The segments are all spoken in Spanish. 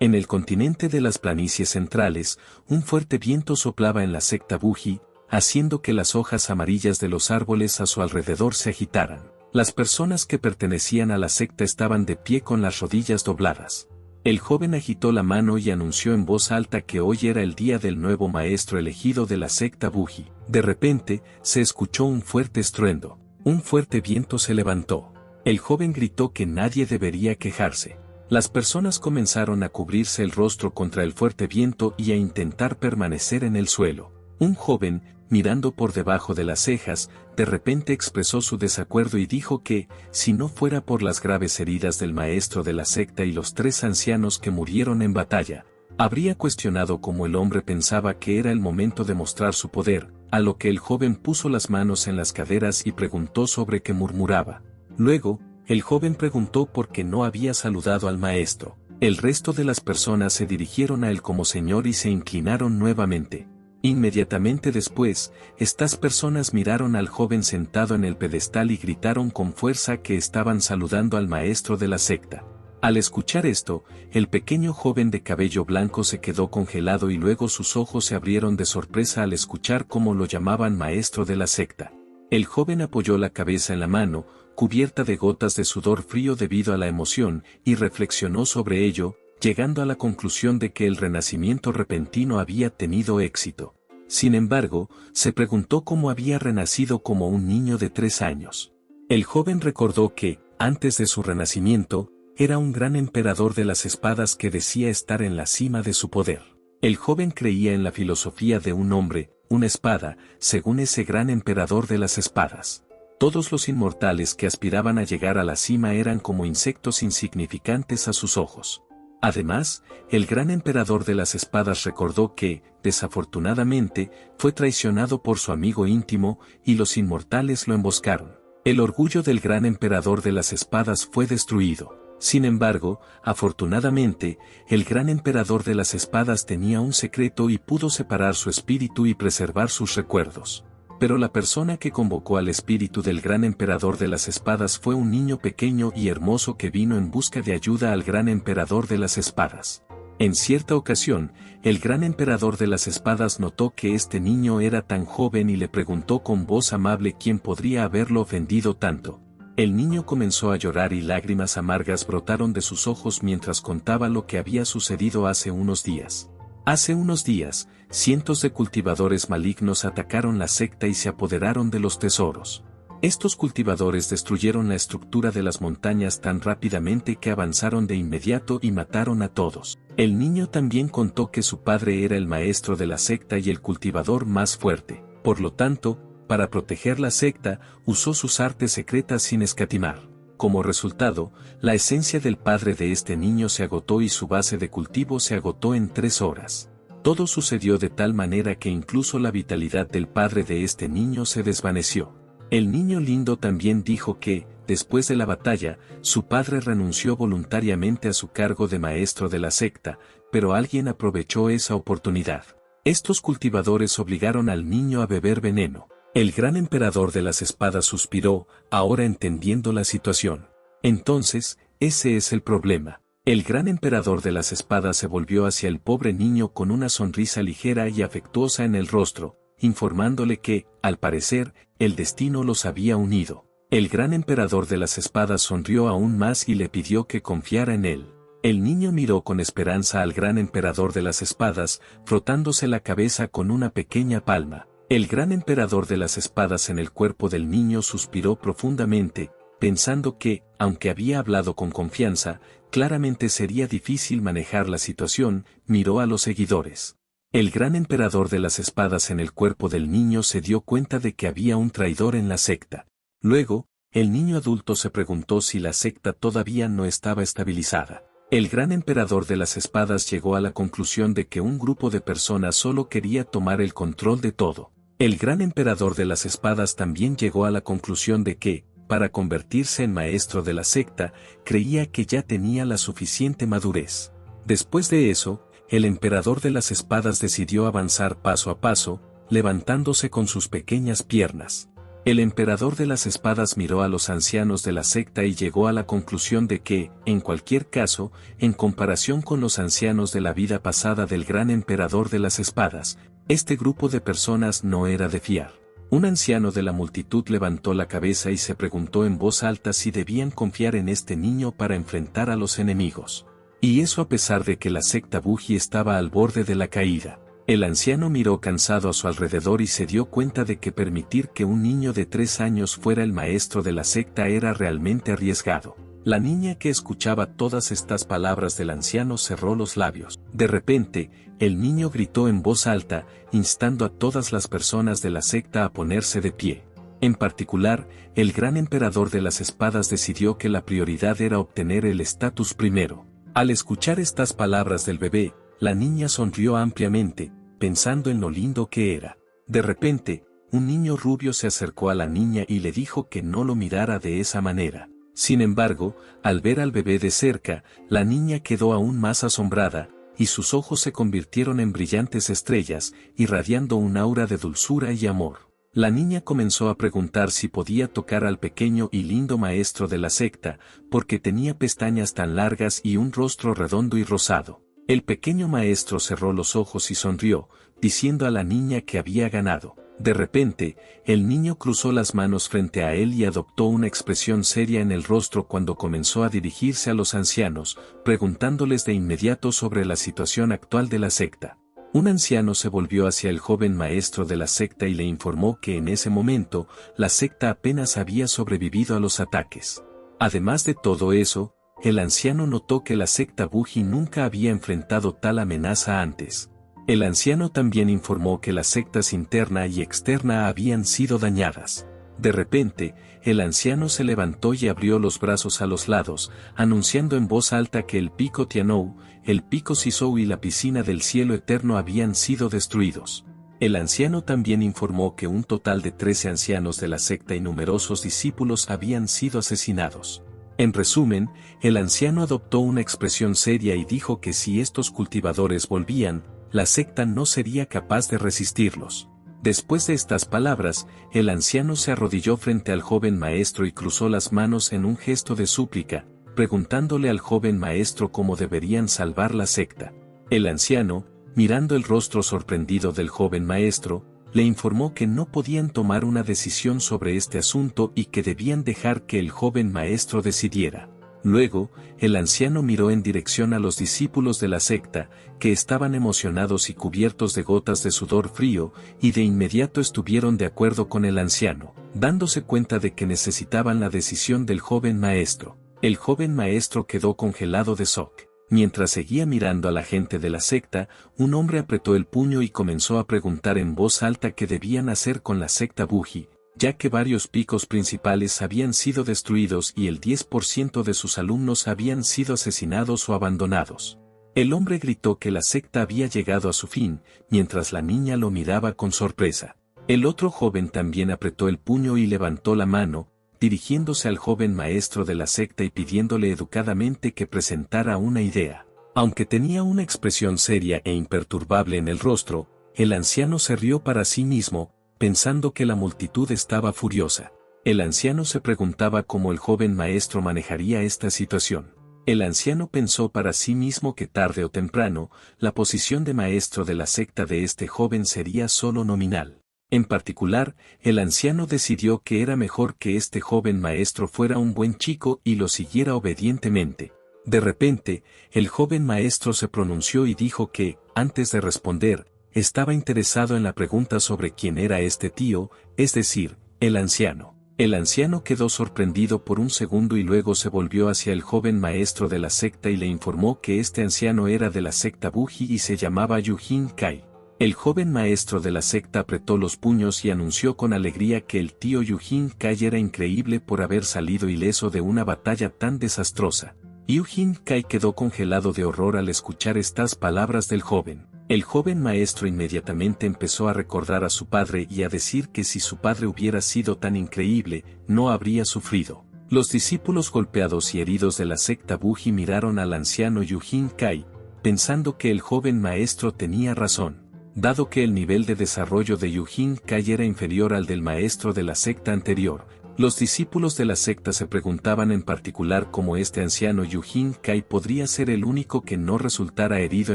En el continente de las planicies centrales, un fuerte viento soplaba en la secta Buji, haciendo que las hojas amarillas de los árboles a su alrededor se agitaran. Las personas que pertenecían a la secta estaban de pie con las rodillas dobladas. El joven agitó la mano y anunció en voz alta que hoy era el día del nuevo maestro elegido de la secta Buji. De repente, se escuchó un fuerte estruendo. Un fuerte viento se levantó. El joven gritó que nadie debería quejarse. Las personas comenzaron a cubrirse el rostro contra el fuerte viento y a intentar permanecer en el suelo. Un joven, mirando por debajo de las cejas, de repente expresó su desacuerdo y dijo que, si no fuera por las graves heridas del maestro de la secta y los 3 ancianos que murieron en batalla, habría cuestionado cómo el hombre pensaba que era el momento de mostrar su poder, a lo que el joven puso las manos en las caderas y preguntó sobre qué murmuraba. Luego, el joven preguntó por qué no había saludado al maestro. El resto de las personas se dirigieron a él como señor y se inclinaron nuevamente. Inmediatamente después, estas personas miraron al joven sentado en el pedestal y gritaron con fuerza que estaban saludando al maestro de la secta. Al escuchar esto, el pequeño joven de cabello blanco se quedó congelado y luego sus ojos se abrieron de sorpresa al escuchar cómo lo llamaban maestro de la secta. El joven apoyó la cabeza en la mano, cubierta de gotas de sudor frío debido a la emoción, y reflexionó sobre ello, llegando a la conclusión de que el renacimiento repentino había tenido éxito. Sin embargo, se preguntó cómo había renacido como un niño de 3 años. El joven recordó que, antes de su renacimiento, era un gran emperador de las espadas que decía estar en la cima de su poder. El joven creía en la filosofía de un hombre, una espada, según ese gran emperador de las espadas. Todos los inmortales que aspiraban a llegar a la cima eran como insectos insignificantes a sus ojos. Además, el gran emperador de las espadas recordó que, desafortunadamente, fue traicionado por su amigo íntimo, y los inmortales lo emboscaron. El orgullo del gran emperador de las espadas fue destruido. Sin embargo, afortunadamente, el gran emperador de las espadas tenía un secreto y pudo separar su espíritu y preservar sus recuerdos. Pero la persona que convocó al espíritu del gran emperador de las espadas fue un niño pequeño y hermoso que vino en busca de ayuda al gran emperador de las espadas. En cierta ocasión, el gran emperador de las espadas notó que este niño era tan joven y le preguntó con voz amable quién podría haberlo ofendido tanto. El niño comenzó a llorar y lágrimas amargas brotaron de sus ojos mientras contaba lo que había sucedido hace unos días. Hace unos días, cientos de cultivadores malignos atacaron la secta y se apoderaron de los tesoros. Estos cultivadores destruyeron la estructura de las montañas tan rápidamente que avanzaron de inmediato y mataron a todos. El niño también contó que su padre era el maestro de la secta y el cultivador más fuerte. Por lo tanto, para proteger la secta, usó sus artes secretas sin escatimar. Como resultado, la esencia del padre de este niño se agotó y su base de cultivo se agotó en 3 horas. Todo sucedió de tal manera que incluso la vitalidad del padre de este niño se desvaneció. El niño lindo también dijo que, después de la batalla, su padre renunció voluntariamente a su cargo de maestro de la secta, pero alguien aprovechó esa oportunidad. Estos cultivadores obligaron al niño a beber veneno. El gran emperador de las espadas suspiró, ahora entendiendo la situación. Entonces, ese es el problema. El gran emperador de las espadas se volvió hacia el pobre niño con una sonrisa ligera y afectuosa en el rostro, informándole que, al parecer, el destino los había unido. El gran emperador de las espadas sonrió aún más y le pidió que confiara en él. El niño miró con esperanza al gran emperador de las espadas, frotándose la cabeza con una pequeña palma. El gran emperador de las espadas en el cuerpo del niño suspiró profundamente, pensando que, aunque había hablado con confianza, claramente sería difícil manejar la situación, miró a los seguidores. El gran emperador de las espadas en el cuerpo del niño se dio cuenta de que había un traidor en la secta. Luego, el niño adulto se preguntó si la secta todavía no estaba estabilizada. El gran emperador de las espadas llegó a la conclusión de que un grupo de personas solo quería tomar el control de todo. El gran emperador de las espadas también llegó a la conclusión de que, para convertirse en maestro de la secta, creía que ya tenía la suficiente madurez. Después de eso, el emperador de las espadas decidió avanzar paso a paso, levantándose con sus pequeñas piernas. El emperador de las espadas miró a los ancianos de la secta y llegó a la conclusión de que, en cualquier caso, en comparación con los ancianos de la vida pasada del gran emperador de las espadas, este grupo de personas no era de fiar. Un anciano de la multitud levantó la cabeza y se preguntó en voz alta si debían confiar en este niño para enfrentar a los enemigos. Y eso a pesar de que la secta Buji estaba al borde de la caída. El anciano miró cansado a su alrededor y se dio cuenta de que permitir que un niño de 3 años fuera el maestro de la secta era realmente arriesgado. La niña que escuchaba todas estas palabras del anciano cerró los labios. De repente, el niño gritó en voz alta, instando a todas las personas de la secta a ponerse de pie. En particular, el gran emperador de las espadas decidió que la prioridad era obtener el estatus primero. Al escuchar estas palabras del bebé, la niña sonrió ampliamente, pensando en lo lindo que era. De repente, un niño rubio se acercó a la niña y le dijo que no lo mirara de esa manera. Sin embargo, al ver al bebé de cerca, la niña quedó aún más asombrada, y sus ojos se convirtieron en brillantes estrellas, irradiando un aura de dulzura y amor. La niña comenzó a preguntar si podía tocar al pequeño y lindo maestro de la secta, porque tenía pestañas tan largas y un rostro redondo y rosado. El pequeño maestro cerró los ojos y sonrió, diciendo a la niña que había ganado. De repente, el niño cruzó las manos frente a él y adoptó una expresión seria en el rostro cuando comenzó a dirigirse a los ancianos, preguntándoles de inmediato sobre la situación actual de la secta. Un anciano se volvió hacia el joven maestro de la secta y le informó que en ese momento, la secta apenas había sobrevivido a los ataques. Además de todo eso, el anciano notó que la secta Buji nunca había enfrentado tal amenaza antes. El anciano también informó que las sectas interna y externa habían sido dañadas. De repente, el anciano se levantó y abrió los brazos a los lados, anunciando en voz alta que el pico Tianou, el pico Sisou y la piscina del cielo eterno habían sido destruidos. El anciano también informó que un total de 13 ancianos de la secta y numerosos discípulos habían sido asesinados. En resumen, el anciano adoptó una expresión seria y dijo que si estos cultivadores volvían, la secta no sería capaz de resistirlos. Después de estas palabras, el anciano se arrodilló frente al joven maestro y cruzó las manos en un gesto de súplica, preguntándole al joven maestro cómo deberían salvar la secta. El anciano, mirando el rostro sorprendido del joven maestro, le informó que no podían tomar una decisión sobre este asunto y que debían dejar que el joven maestro decidiera. Luego, el anciano miró en dirección a los discípulos de la secta, que estaban emocionados y cubiertos de gotas de sudor frío, y de inmediato estuvieron de acuerdo con el anciano, dándose cuenta de que necesitaban la decisión del joven maestro. El joven maestro quedó congelado de shock. Mientras seguía mirando a la gente de la secta, un hombre apretó el puño y comenzó a preguntar en voz alta qué debían hacer con la secta Buji, ya que varios picos principales habían sido destruidos y el 10% de sus alumnos habían sido asesinados o abandonados. El hombre gritó que la secta había llegado a su fin, mientras la niña lo miraba con sorpresa. El otro joven también apretó el puño y levantó la mano, dirigiéndose al joven maestro de la secta y pidiéndole educadamente que presentara una idea. Aunque tenía una expresión seria e imperturbable en el rostro, el anciano se rió para sí mismo, pensando que la multitud estaba furiosa. El anciano se preguntaba cómo el joven maestro manejaría esta situación. El anciano pensó para sí mismo que tarde o temprano, la posición de maestro de la secta de este joven sería solo nominal. En particular, el anciano decidió que era mejor que este joven maestro fuera un buen chico y lo siguiera obedientemente. De repente, el joven maestro se pronunció y dijo que, antes de responder, estaba interesado en la pregunta sobre quién era este tío, es decir, el anciano. El anciano quedó sorprendido por un segundo y luego se volvió hacia el joven maestro de la secta y le informó que este anciano era de la secta Buji y se llamaba Yujin Kai. El joven maestro de la secta apretó los puños y anunció con alegría que el tío Yujin Kai era increíble por haber salido ileso de una batalla tan desastrosa. Yujin Kai quedó congelado de horror al escuchar estas palabras del joven. El joven maestro inmediatamente empezó a recordar a su padre y a decir que si su padre hubiera sido tan increíble, no habría sufrido. Los discípulos golpeados y heridos de la secta Buji miraron al anciano Yujin Kai, pensando que el joven maestro tenía razón. Dado que el nivel de desarrollo de Yujin Kai era inferior al del maestro de la secta anterior, los discípulos de la secta se preguntaban en particular cómo este anciano Yujin Kai podría ser el único que no resultara herido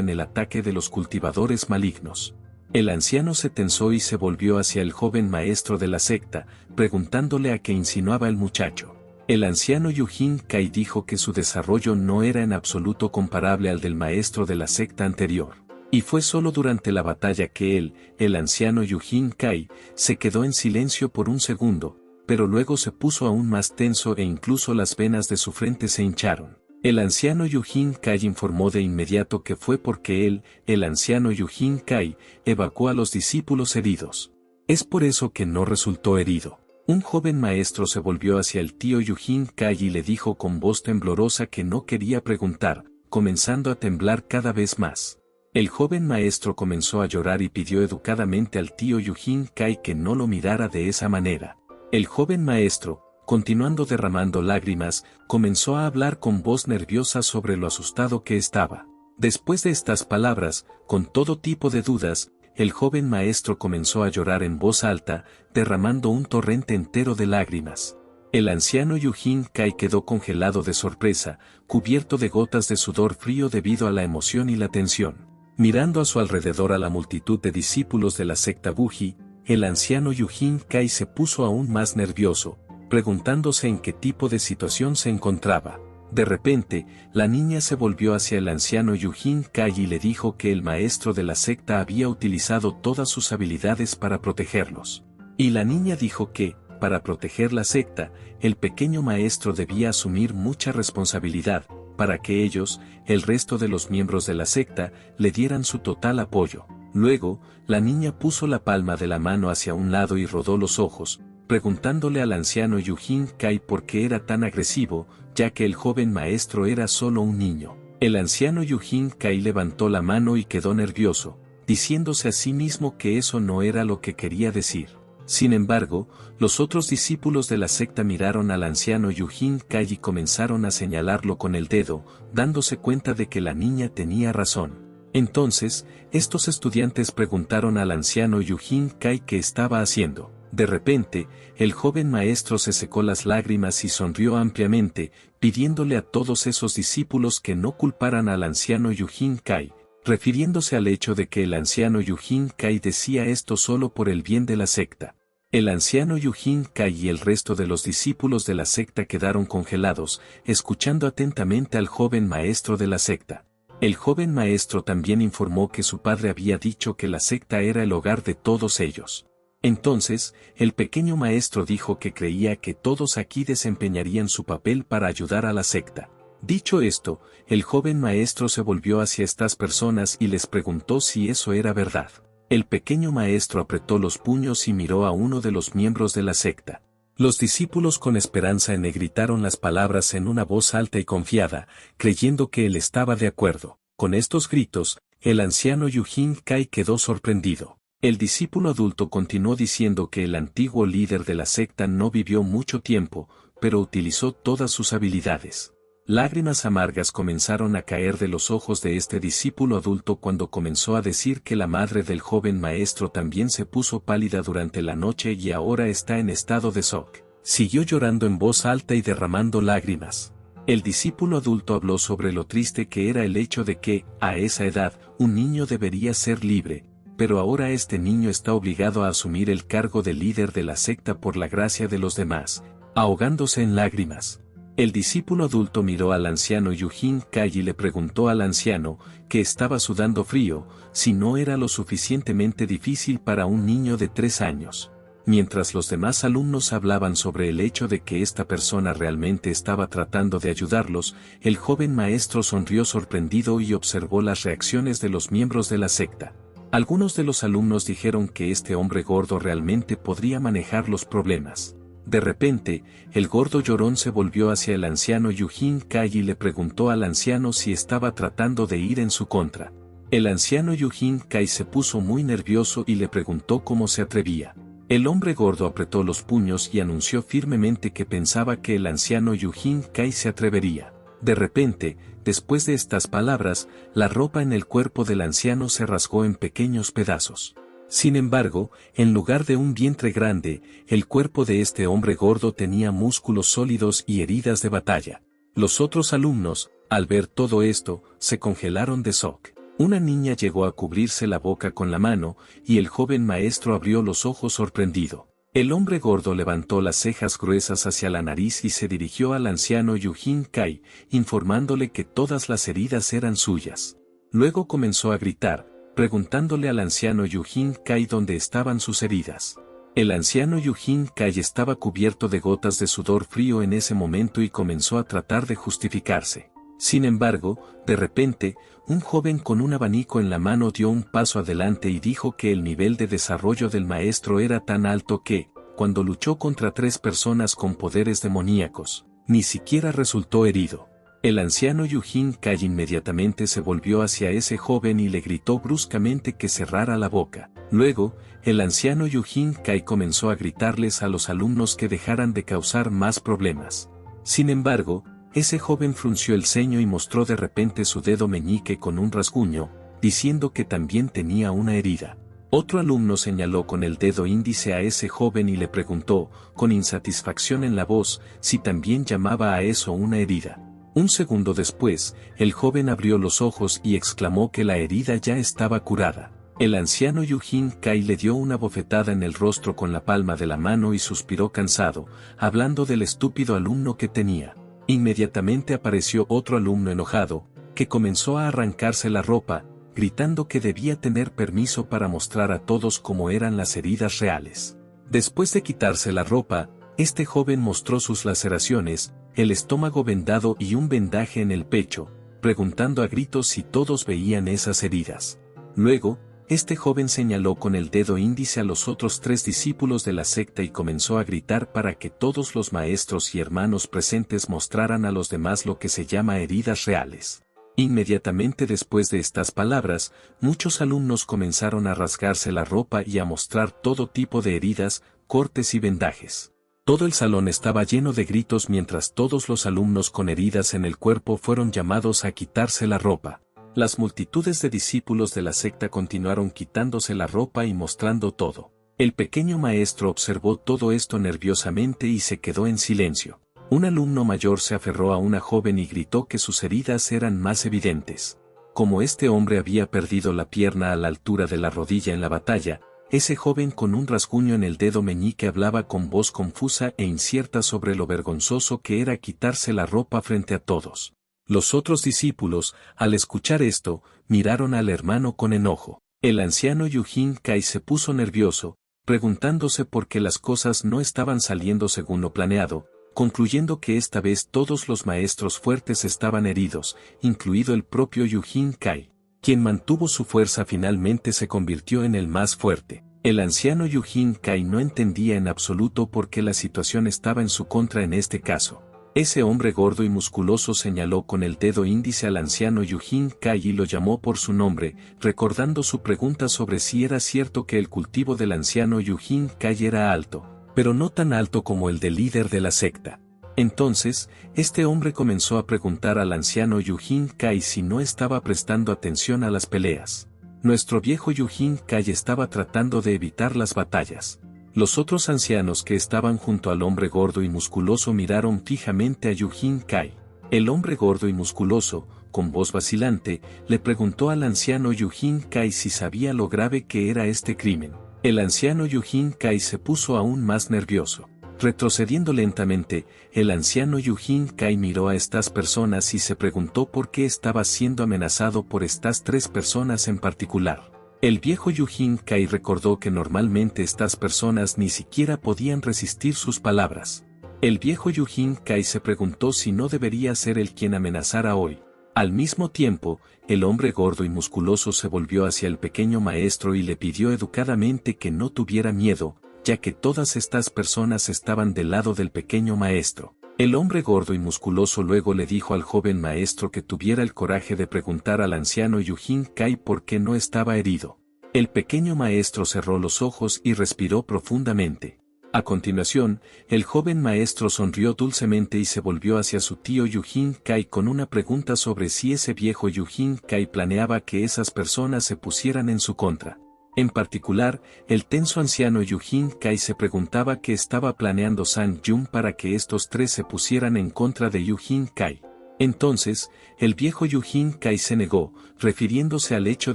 en el ataque de los cultivadores malignos. El anciano se tensó y se volvió hacia el joven maestro de la secta, preguntándole a qué insinuaba el muchacho. El anciano Yujin Kai dijo que su desarrollo no era en absoluto comparable al del maestro de la secta anterior. Y fue solo durante la batalla que él, el anciano Yujin Kai, se quedó en silencio por un segundo, pero luego se puso aún más tenso e incluso las venas de su frente se hincharon. El anciano Yujin Kai informó de inmediato que fue porque él, el anciano Yujin Kai, evacuó a los discípulos heridos. Es por eso que no resultó herido. Un joven maestro se volvió hacia el tío Yujin Kai y le dijo con voz temblorosa que no quería preguntar, comenzando a temblar cada vez más. El joven maestro comenzó a llorar y pidió educadamente al tío Yujin Kai que no lo mirara de esa manera. El joven maestro, continuando derramando lágrimas, comenzó a hablar con voz nerviosa sobre lo asustado que estaba. Después de estas palabras, con todo tipo de dudas, el joven maestro comenzó a llorar en voz alta, derramando un torrente entero de lágrimas. El anciano Yujin Kai quedó congelado de sorpresa, cubierto de gotas de sudor frío debido a la emoción y la tensión. Mirando a su alrededor a la multitud de discípulos de la secta Buji, el anciano Yujin Kai se puso aún más nervioso, preguntándose en qué tipo de situación se encontraba. De repente, la niña se volvió hacia el anciano Yujin Kai y le dijo que el maestro de la secta había utilizado todas sus habilidades para protegerlos. Y la niña dijo que, para proteger la secta, el pequeño maestro debía asumir mucha responsabilidad, para que ellos, el resto de los miembros de la secta, le dieran su total apoyo. Luego, la niña puso la palma de la mano hacia un lado y rodó los ojos, preguntándole al anciano Yujin Kai por qué era tan agresivo, ya que el joven maestro era solo un niño. El anciano Yujin Kai levantó la mano y quedó nervioso, diciéndose a sí mismo que eso no era lo que quería decir. Sin embargo, los otros discípulos de la secta miraron al anciano Yujin Kai y comenzaron a señalarlo con el dedo, dándose cuenta de que la niña tenía razón. Entonces, estos estudiantes preguntaron al anciano Yujin Kai qué estaba haciendo. De repente, el joven maestro se secó las lágrimas y sonrió ampliamente, pidiéndole a todos esos discípulos que no culparan al anciano Yujin Kai, refiriéndose al hecho de que el anciano Yujin Kai decía esto solo por el bien de la secta. El anciano Yujin Kai y el resto de los discípulos de la secta quedaron congelados, escuchando atentamente al joven maestro de la secta. El joven maestro también informó que su padre había dicho que la secta era el hogar de todos ellos. Entonces, el pequeño maestro dijo que creía que todos aquí desempeñarían su papel para ayudar a la secta. Dicho esto, el joven maestro se volvió hacia estas personas y les preguntó si eso era verdad. El pequeño maestro apretó los puños y miró a uno de los miembros de la secta. Los discípulos con esperanza gritaron las palabras en una voz alta y confiada, creyendo que él estaba de acuerdo. Con estos gritos, el anciano Yujin Kai quedó sorprendido. El discípulo adulto continuó diciendo que el antiguo líder de la secta no vivió mucho tiempo, pero utilizó todas sus habilidades. Lágrimas amargas comenzaron a caer de los ojos de este discípulo adulto cuando comenzó a decir que la madre del joven maestro también se puso pálida durante la noche y ahora está en estado de shock. Siguió llorando en voz alta y derramando lágrimas. El discípulo adulto habló sobre lo triste que era el hecho de que, a esa edad, un niño debería ser libre, pero ahora este niño está obligado a asumir el cargo de líder de la secta por la gracia de los demás, ahogándose en lágrimas. El discípulo adulto miró al anciano Yujin Kai y le preguntó al anciano, que estaba sudando frío, si no era lo suficientemente difícil para un niño de 3 años. Mientras los demás alumnos hablaban sobre el hecho de que esta persona realmente estaba tratando de ayudarlos, el joven maestro sonrió sorprendido y observó las reacciones de los miembros de la secta. Algunos de los alumnos dijeron que este hombre gordo realmente podría manejar los problemas. De repente, el gordo llorón se volvió hacia el anciano Yujin Kai y le preguntó al anciano si estaba tratando de ir en su contra. El anciano Yujin Kai se puso muy nervioso y le preguntó cómo se atrevía. El hombre gordo apretó los puños y anunció firmemente que pensaba que el anciano Yujin Kai se atrevería. De repente, después de estas palabras, la ropa en el cuerpo del anciano se rasgó en pequeños pedazos. Sin embargo, en lugar de un vientre grande, el cuerpo de este hombre gordo tenía músculos sólidos y heridas de batalla. Los otros alumnos, al ver todo esto, se congelaron de shock. Una niña llegó a cubrirse la boca con la mano, y el joven maestro abrió los ojos sorprendido. El hombre gordo levantó las cejas gruesas hacia la nariz y se dirigió al anciano Yujin Kai, informándole que todas las heridas eran suyas. Luego comenzó a gritar, preguntándole al anciano Yujin Kai dónde estaban sus heridas. El anciano Yujin Kai estaba cubierto de gotas de sudor frío en ese momento y comenzó a tratar de justificarse. Sin embargo, de repente, un joven con un abanico en la mano dio un paso adelante y dijo que el nivel de desarrollo del maestro era tan alto que, cuando luchó contra 3 personas con poderes demoníacos, ni siquiera resultó herido. El anciano Yujin Kai inmediatamente se volvió hacia ese joven y le gritó bruscamente que cerrara la boca. Luego, el anciano Yujin Kai comenzó a gritarles a los alumnos que dejaran de causar más problemas. Sin embargo, ese joven frunció el ceño y mostró de repente su dedo meñique con un rasguño, diciendo que también tenía una herida. Otro alumno señaló con el dedo índice a ese joven y le preguntó, con insatisfacción en la voz, si también llamaba a eso una herida. Un segundo después, el joven abrió los ojos y exclamó que la herida ya estaba curada. El anciano Yujin Kai le dio una bofetada en el rostro con la palma de la mano y suspiró cansado, hablando del estúpido alumno que tenía. Inmediatamente apareció otro alumno enojado, que comenzó a arrancarse la ropa, gritando que debía tener permiso para mostrar a todos cómo eran las heridas reales. Después de quitarse la ropa, este joven mostró sus laceraciones, el estómago vendado y un vendaje en el pecho, preguntando a gritos si todos veían esas heridas. Luego, este joven señaló con el dedo índice a los otros 3 discípulos de la secta y comenzó a gritar para que todos los maestros y hermanos presentes mostraran a los demás lo que se llama heridas reales. Inmediatamente después de estas palabras, muchos alumnos comenzaron a rasgarse la ropa y a mostrar todo tipo de heridas, cortes y vendajes. Todo el salón estaba lleno de gritos mientras todos los alumnos con heridas en el cuerpo fueron llamados a quitarse la ropa. Las multitudes de discípulos de la secta continuaron quitándose la ropa y mostrando todo. El pequeño maestro observó todo esto nerviosamente y se quedó en silencio. Un alumno mayor se aferró a una joven y gritó que sus heridas eran más evidentes. Como este hombre había perdido la pierna a la altura de la rodilla en la batalla, ese joven con un rasguño en el dedo meñique hablaba con voz confusa e incierta sobre lo vergonzoso que era quitarse la ropa frente a todos. Los otros discípulos, al escuchar esto, miraron al hermano con enojo. El anciano Yujin Kai se puso nervioso, preguntándose por qué las cosas no estaban saliendo según lo planeado, concluyendo que esta vez todos los maestros fuertes estaban heridos, incluido el propio Yujin Kai. Quien mantuvo su fuerza finalmente se convirtió en el más fuerte. El anciano Yujin Kai no entendía en absoluto por qué la situación estaba en su contra en este caso. Ese hombre gordo y musculoso señaló con el dedo índice al anciano Yujin Kai y lo llamó por su nombre, recordando su pregunta sobre si era cierto que el cultivo del anciano Yujin Kai era alto, pero no tan alto como el del líder de la secta. Entonces, este hombre comenzó a preguntar al anciano Yujin Kai si no estaba prestando atención a las peleas. Nuestro viejo Yujin Kai estaba tratando de evitar las batallas. Los otros ancianos que estaban junto al hombre gordo y musculoso miraron fijamente a Yujin Kai. El hombre gordo y musculoso, con voz vacilante, le preguntó al anciano Yujin Kai si sabía lo grave que era este crimen. El anciano Yujin Kai se puso aún más nervioso. Retrocediendo lentamente, el anciano Yujin Kai miró a estas personas y se preguntó por qué estaba siendo amenazado por estas 3 personas en particular. El viejo Yujin Kai recordó que normalmente estas personas ni siquiera podían resistir sus palabras. El viejo Yujin Kai se preguntó si no debería ser él quien amenazara hoy. Al mismo tiempo, el hombre gordo y musculoso se volvió hacia el pequeño maestro y le pidió educadamente que no tuviera miedo, ya que todas estas personas estaban del lado del pequeño maestro. El hombre gordo y musculoso luego le dijo al joven maestro que tuviera el coraje de preguntar al anciano Yujin Kai por qué no estaba herido. El pequeño maestro cerró los ojos y respiró profundamente. A continuación, el joven maestro sonrió dulcemente y se volvió hacia su tío Yujin Kai con una pregunta sobre si ese viejo Yujin Kai planeaba que esas personas se pusieran en su contra. En particular, el tenso anciano Yujin Kai se preguntaba qué estaba planeando San Yun para que estos tres se pusieran en contra de Yujin Kai. Entonces, el viejo Yujin Kai se negó, refiriéndose al hecho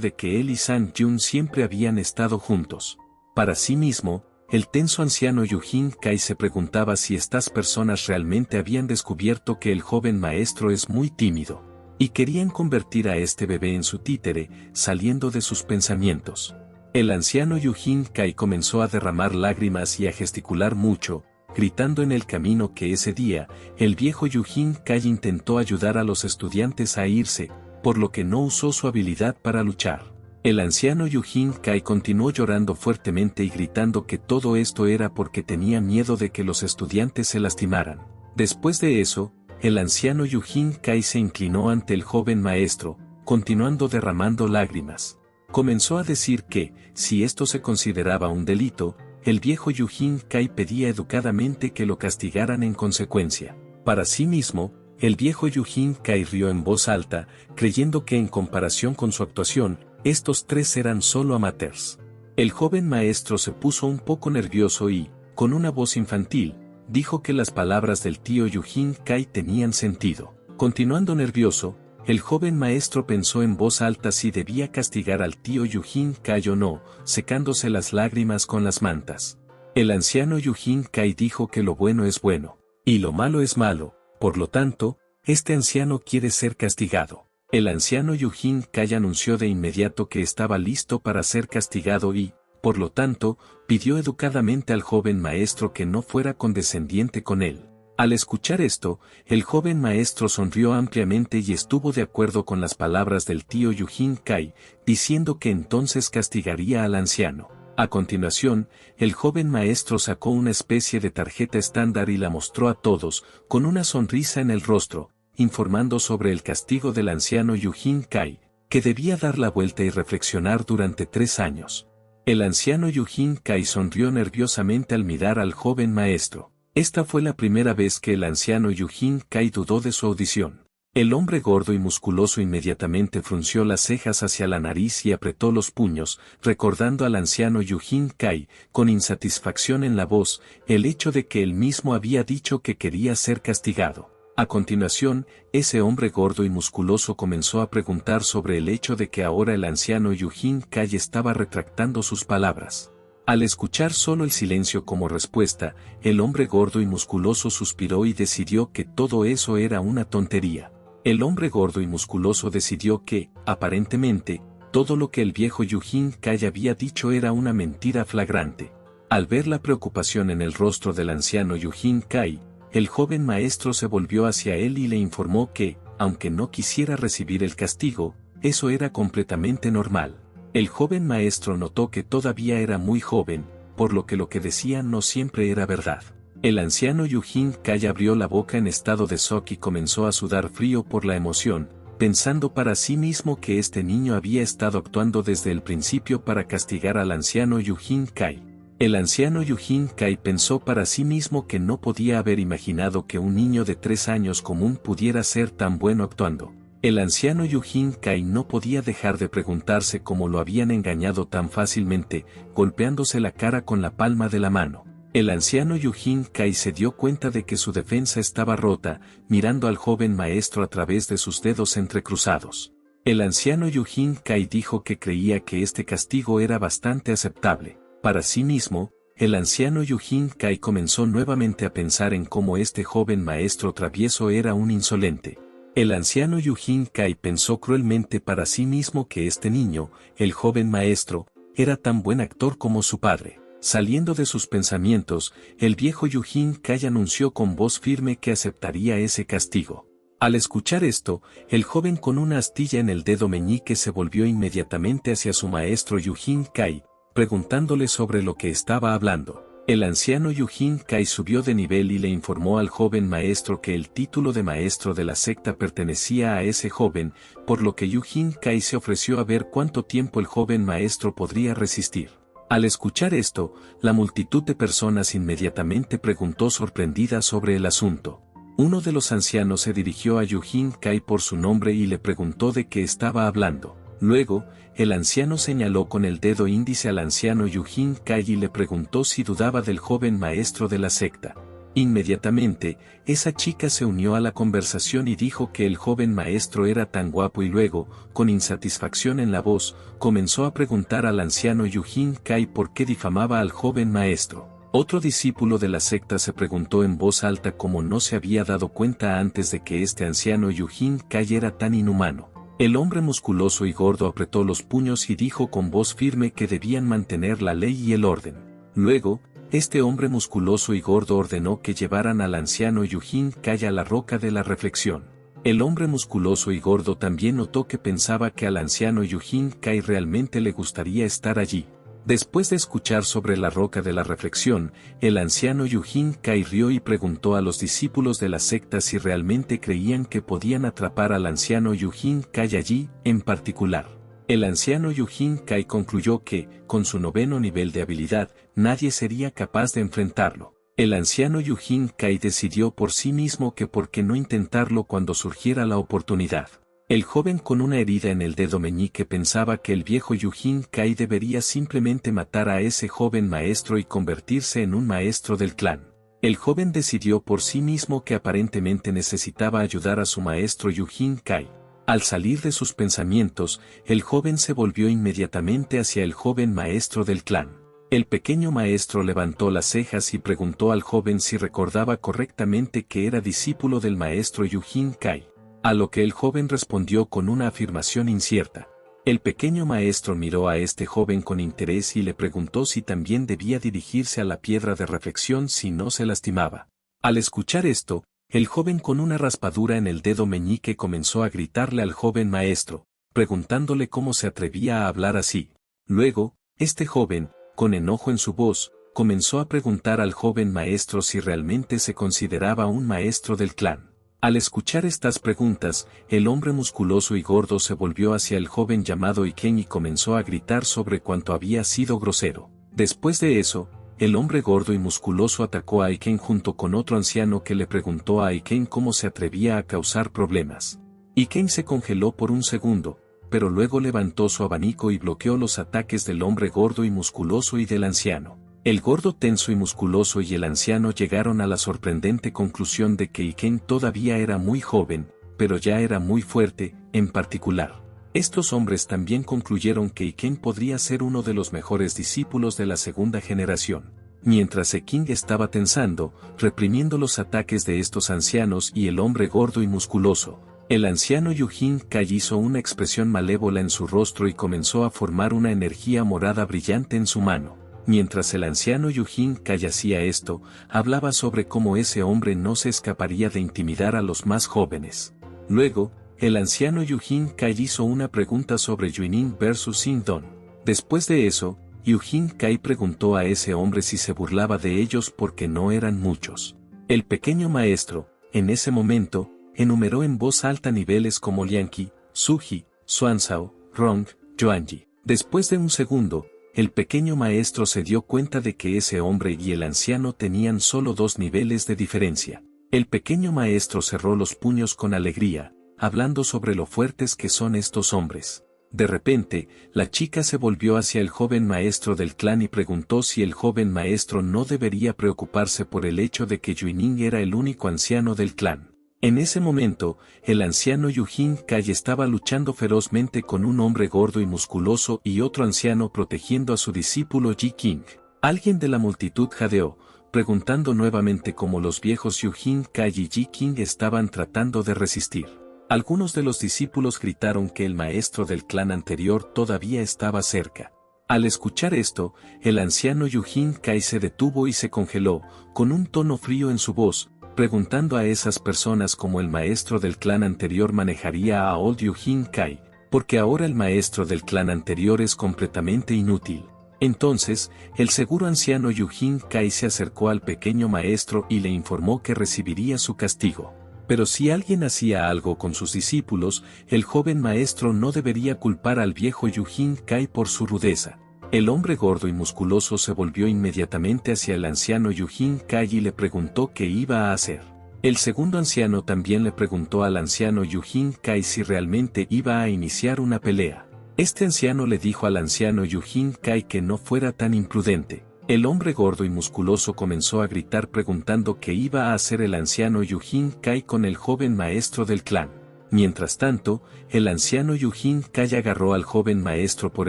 de que él y San Yun siempre habían estado juntos. Para sí mismo, el tenso anciano Yujin Kai se preguntaba si estas personas realmente habían descubierto que el joven maestro es muy tímido, y querían convertir a este bebé en su títere, saliendo de sus pensamientos. El anciano Yujin Kai comenzó a derramar lágrimas y a gesticular mucho, gritando en el camino que ese día, el viejo Yujin Kai intentó ayudar a los estudiantes a irse, por lo que no usó su habilidad para luchar. El anciano Yujin Kai continuó llorando fuertemente y gritando que todo esto era porque tenía miedo de que los estudiantes se lastimaran. Después de eso, el anciano Yujin Kai se inclinó ante el joven maestro, continuando derramando lágrimas. Comenzó a decir que, si esto se consideraba un delito, el viejo Yujin Kai pedía educadamente que lo castigaran en consecuencia. Para sí mismo, el viejo Yujin Kai rió en voz alta, creyendo que en comparación con su actuación, estos tres eran solo amateurs. El joven maestro se puso un poco nervioso y, con una voz infantil, dijo que las palabras del tío Yujin Kai tenían sentido. Continuando nervioso, el joven maestro pensó en voz alta si debía castigar al tío Yujin Kai o no, secándose las lágrimas con las mantas. El anciano Yujin Kai dijo que lo bueno es bueno, y lo malo es malo, por lo tanto, este anciano quiere ser castigado. El anciano Yujin Kai anunció de inmediato que estaba listo para ser castigado y, por lo tanto, pidió educadamente al joven maestro que no fuera condescendiente con él. Al escuchar esto, el joven maestro sonrió ampliamente y estuvo de acuerdo con las palabras del tío Yujin Kai, diciendo que entonces castigaría al anciano. A continuación, el joven maestro sacó una especie de tarjeta estándar y la mostró a todos, con una sonrisa en el rostro, informando sobre el castigo del anciano Yujin Kai, que debía dar la vuelta y reflexionar durante 3 años. El anciano Yujin Kai sonrió nerviosamente al mirar al joven maestro. Esta fue la primera vez que el anciano Yujin Kai dudó de su audición. El hombre gordo y musculoso inmediatamente frunció las cejas hacia la nariz y apretó los puños, recordando al anciano Yujin Kai, con insatisfacción en la voz, el hecho de que él mismo había dicho que quería ser castigado. A continuación, ese hombre gordo y musculoso comenzó a preguntar sobre el hecho de que ahora el anciano Yujin Kai estaba retractando sus palabras. Al escuchar solo el silencio como respuesta, el hombre gordo y musculoso suspiró y decidió que todo eso era una tontería. El hombre gordo y musculoso decidió que, aparentemente, todo lo que el viejo Yujin Kai había dicho era una mentira flagrante. Al ver la preocupación en el rostro del anciano Yujin Kai, el joven maestro se volvió hacia él y le informó que, aunque no quisiera recibir el castigo, eso era completamente normal. El joven maestro notó que todavía era muy joven, por lo que decía no siempre era verdad. El anciano Yujin Kai abrió la boca en estado de shock y comenzó a sudar frío por la emoción, pensando para sí mismo que este niño había estado actuando desde el principio para castigar al anciano Yujin Kai. El anciano Yujin Kai pensó para sí mismo que no podía haber imaginado que un niño de 3 años común pudiera ser tan bueno actuando. El anciano Yujin Kai no podía dejar de preguntarse cómo lo habían engañado tan fácilmente, golpeándose la cara con la palma de la mano. El anciano Yujin Kai se dio cuenta de que su defensa estaba rota, mirando al joven maestro a través de sus dedos entrecruzados. El anciano Yujin Kai dijo que creía que este castigo era bastante aceptable. Para sí mismo, el anciano Yujin Kai comenzó nuevamente a pensar en cómo este joven maestro travieso era un insolente. El anciano Yujin Kai pensó cruelmente para sí mismo que este niño, el joven maestro, era tan buen actor como su padre. Saliendo de sus pensamientos, el viejo Yujin Kai anunció con voz firme que aceptaría ese castigo. Al escuchar esto, el joven con una astilla en el dedo meñique se volvió inmediatamente hacia su maestro Yujin Kai, preguntándole sobre lo que estaba hablando. El anciano Yujin Kai subió de nivel y le informó al joven maestro que el título de maestro de la secta pertenecía a ese joven, por lo que Yujin Kai se ofreció a ver cuánto tiempo el joven maestro podría resistir. Al escuchar esto, la multitud de personas inmediatamente preguntó sorprendida sobre el asunto. Uno de los ancianos se dirigió a Yujin Kai por su nombre y le preguntó de qué estaba hablando. Luego, el anciano señaló con el dedo índice al anciano Yujin Kai y le preguntó si dudaba del joven maestro de la secta. Inmediatamente, esa chica se unió a la conversación y dijo que el joven maestro era tan guapo y luego, con insatisfacción en la voz, comenzó a preguntar al anciano Yujin Kai por qué difamaba al joven maestro. Otro discípulo de la secta se preguntó en voz alta cómo no se había dado cuenta antes de que este anciano Yujin Kai era tan inhumano. El hombre musculoso y gordo apretó los puños y dijo con voz firme que debían mantener la ley y el orden. Luego, este hombre musculoso y gordo ordenó que llevaran al anciano Yujin Kai a la roca de la reflexión. El hombre musculoso y gordo también notó que pensaba que al anciano Yujin Kai realmente le gustaría estar allí. Después de escuchar sobre la roca de la reflexión, el anciano Yujin Kai rió y preguntó a los discípulos de la secta si realmente creían que podían atrapar al anciano Yujin Kai allí, en particular. El anciano Yujin Kai concluyó que, con su 9º nivel de habilidad, nadie sería capaz de enfrentarlo. El anciano Yujin Kai decidió por sí mismo que por qué no intentarlo cuando surgiera la oportunidad. El joven con una herida en el dedo meñique pensaba que el viejo Yujin Kai debería simplemente matar a ese joven maestro y convertirse en un maestro del clan. El joven decidió por sí mismo que aparentemente necesitaba ayudar a su maestro Yujin Kai. Al salir de sus pensamientos, el joven se volvió inmediatamente hacia el joven maestro del clan. El pequeño maestro levantó las cejas y preguntó al joven si recordaba correctamente que era discípulo del maestro Yujin Kai. A lo que el joven respondió con una afirmación incierta. El pequeño maestro miró a este joven con interés y le preguntó si también debía dirigirse a la piedra de reflexión si no se lastimaba. Al escuchar esto, el joven con una raspadura en el dedo meñique comenzó a gritarle al joven maestro, preguntándole cómo se atrevía a hablar así. Luego, este joven, con enojo en su voz, comenzó a preguntar al joven maestro si realmente se consideraba un maestro del clan. Al escuchar estas preguntas, el hombre musculoso y gordo se volvió hacia el joven llamado Iken y comenzó a gritar sobre cuánto había sido grosero. Después de eso, el hombre gordo y musculoso atacó a Iken junto con otro anciano que le preguntó a Iken cómo se atrevía a causar problemas. Iken se congeló por un segundo, pero luego levantó su abanico y bloqueó los ataques del hombre gordo y musculoso y del anciano. El gordo tenso y musculoso y el anciano llegaron a la sorprendente conclusión de que Iken todavía era muy joven, pero ya era muy fuerte, en particular. Estos hombres también concluyeron que Iken podría ser uno de los mejores discípulos de la segunda generación. Mientras Iken estaba tensando, reprimiendo los ataques de estos ancianos y el hombre gordo y musculoso, el anciano Yujin Kai hizo una expresión malévola en su rostro y comenzó a formar una energía morada brillante en su mano. Mientras el anciano Yujin Kai hacía esto, hablaba sobre cómo ese hombre no se escaparía de intimidar a los más jóvenes. Luego, el anciano Yujin Kai hizo una pregunta sobre Yuinin versus Sindon. Después de eso, Yujin Kai preguntó a ese hombre si se burlaba de ellos porque no eran muchos. El pequeño maestro, en ese momento, enumeró en voz alta niveles como Lianqi, Suji, Xuanzhao, Rong, Yuanji. Después de un segundo, el pequeño maestro se dio cuenta de que ese hombre y el anciano tenían solo 2 niveles de diferencia. El pequeño maestro cerró los puños con alegría, hablando sobre lo fuertes que son estos hombres. De repente, la chica se volvió hacia el joven maestro del clan y preguntó si el joven maestro no debería preocuparse por el hecho de que Yuinin era el único anciano del clan. En ese momento, el anciano Yujin Kai estaba luchando ferozmente con un hombre gordo y musculoso y otro anciano protegiendo a su discípulo Ji King. Alguien de la multitud jadeó, preguntando nuevamente cómo los viejos Yujin Kai y Ji King estaban tratando de resistir. Algunos de los discípulos gritaron que el maestro del clan anterior todavía estaba cerca. Al escuchar esto, el anciano Yujin Kai se detuvo y se congeló, con un tono frío en su voz, preguntando a esas personas cómo el maestro del clan anterior manejaría a Old Yujin Kai, porque ahora el maestro del clan anterior es completamente inútil. Entonces, el seguro anciano Yujin Kai se acercó al pequeño maestro y le informó que recibiría su castigo. Pero si alguien hacía algo con sus discípulos, el joven maestro no debería culpar al viejo Yujin Kai por su rudeza. El hombre gordo y musculoso se volvió inmediatamente hacia el anciano Yujin Kai y le preguntó qué iba a hacer. El segundo anciano también le preguntó al anciano Yujin Kai si realmente iba a iniciar una pelea. Este anciano le dijo al anciano Yujin Kai que no fuera tan imprudente. El hombre gordo y musculoso comenzó a gritar preguntando qué iba a hacer el anciano Yujin Kai con el joven maestro del clan. Mientras tanto, el anciano Yujin Kai agarró al joven maestro por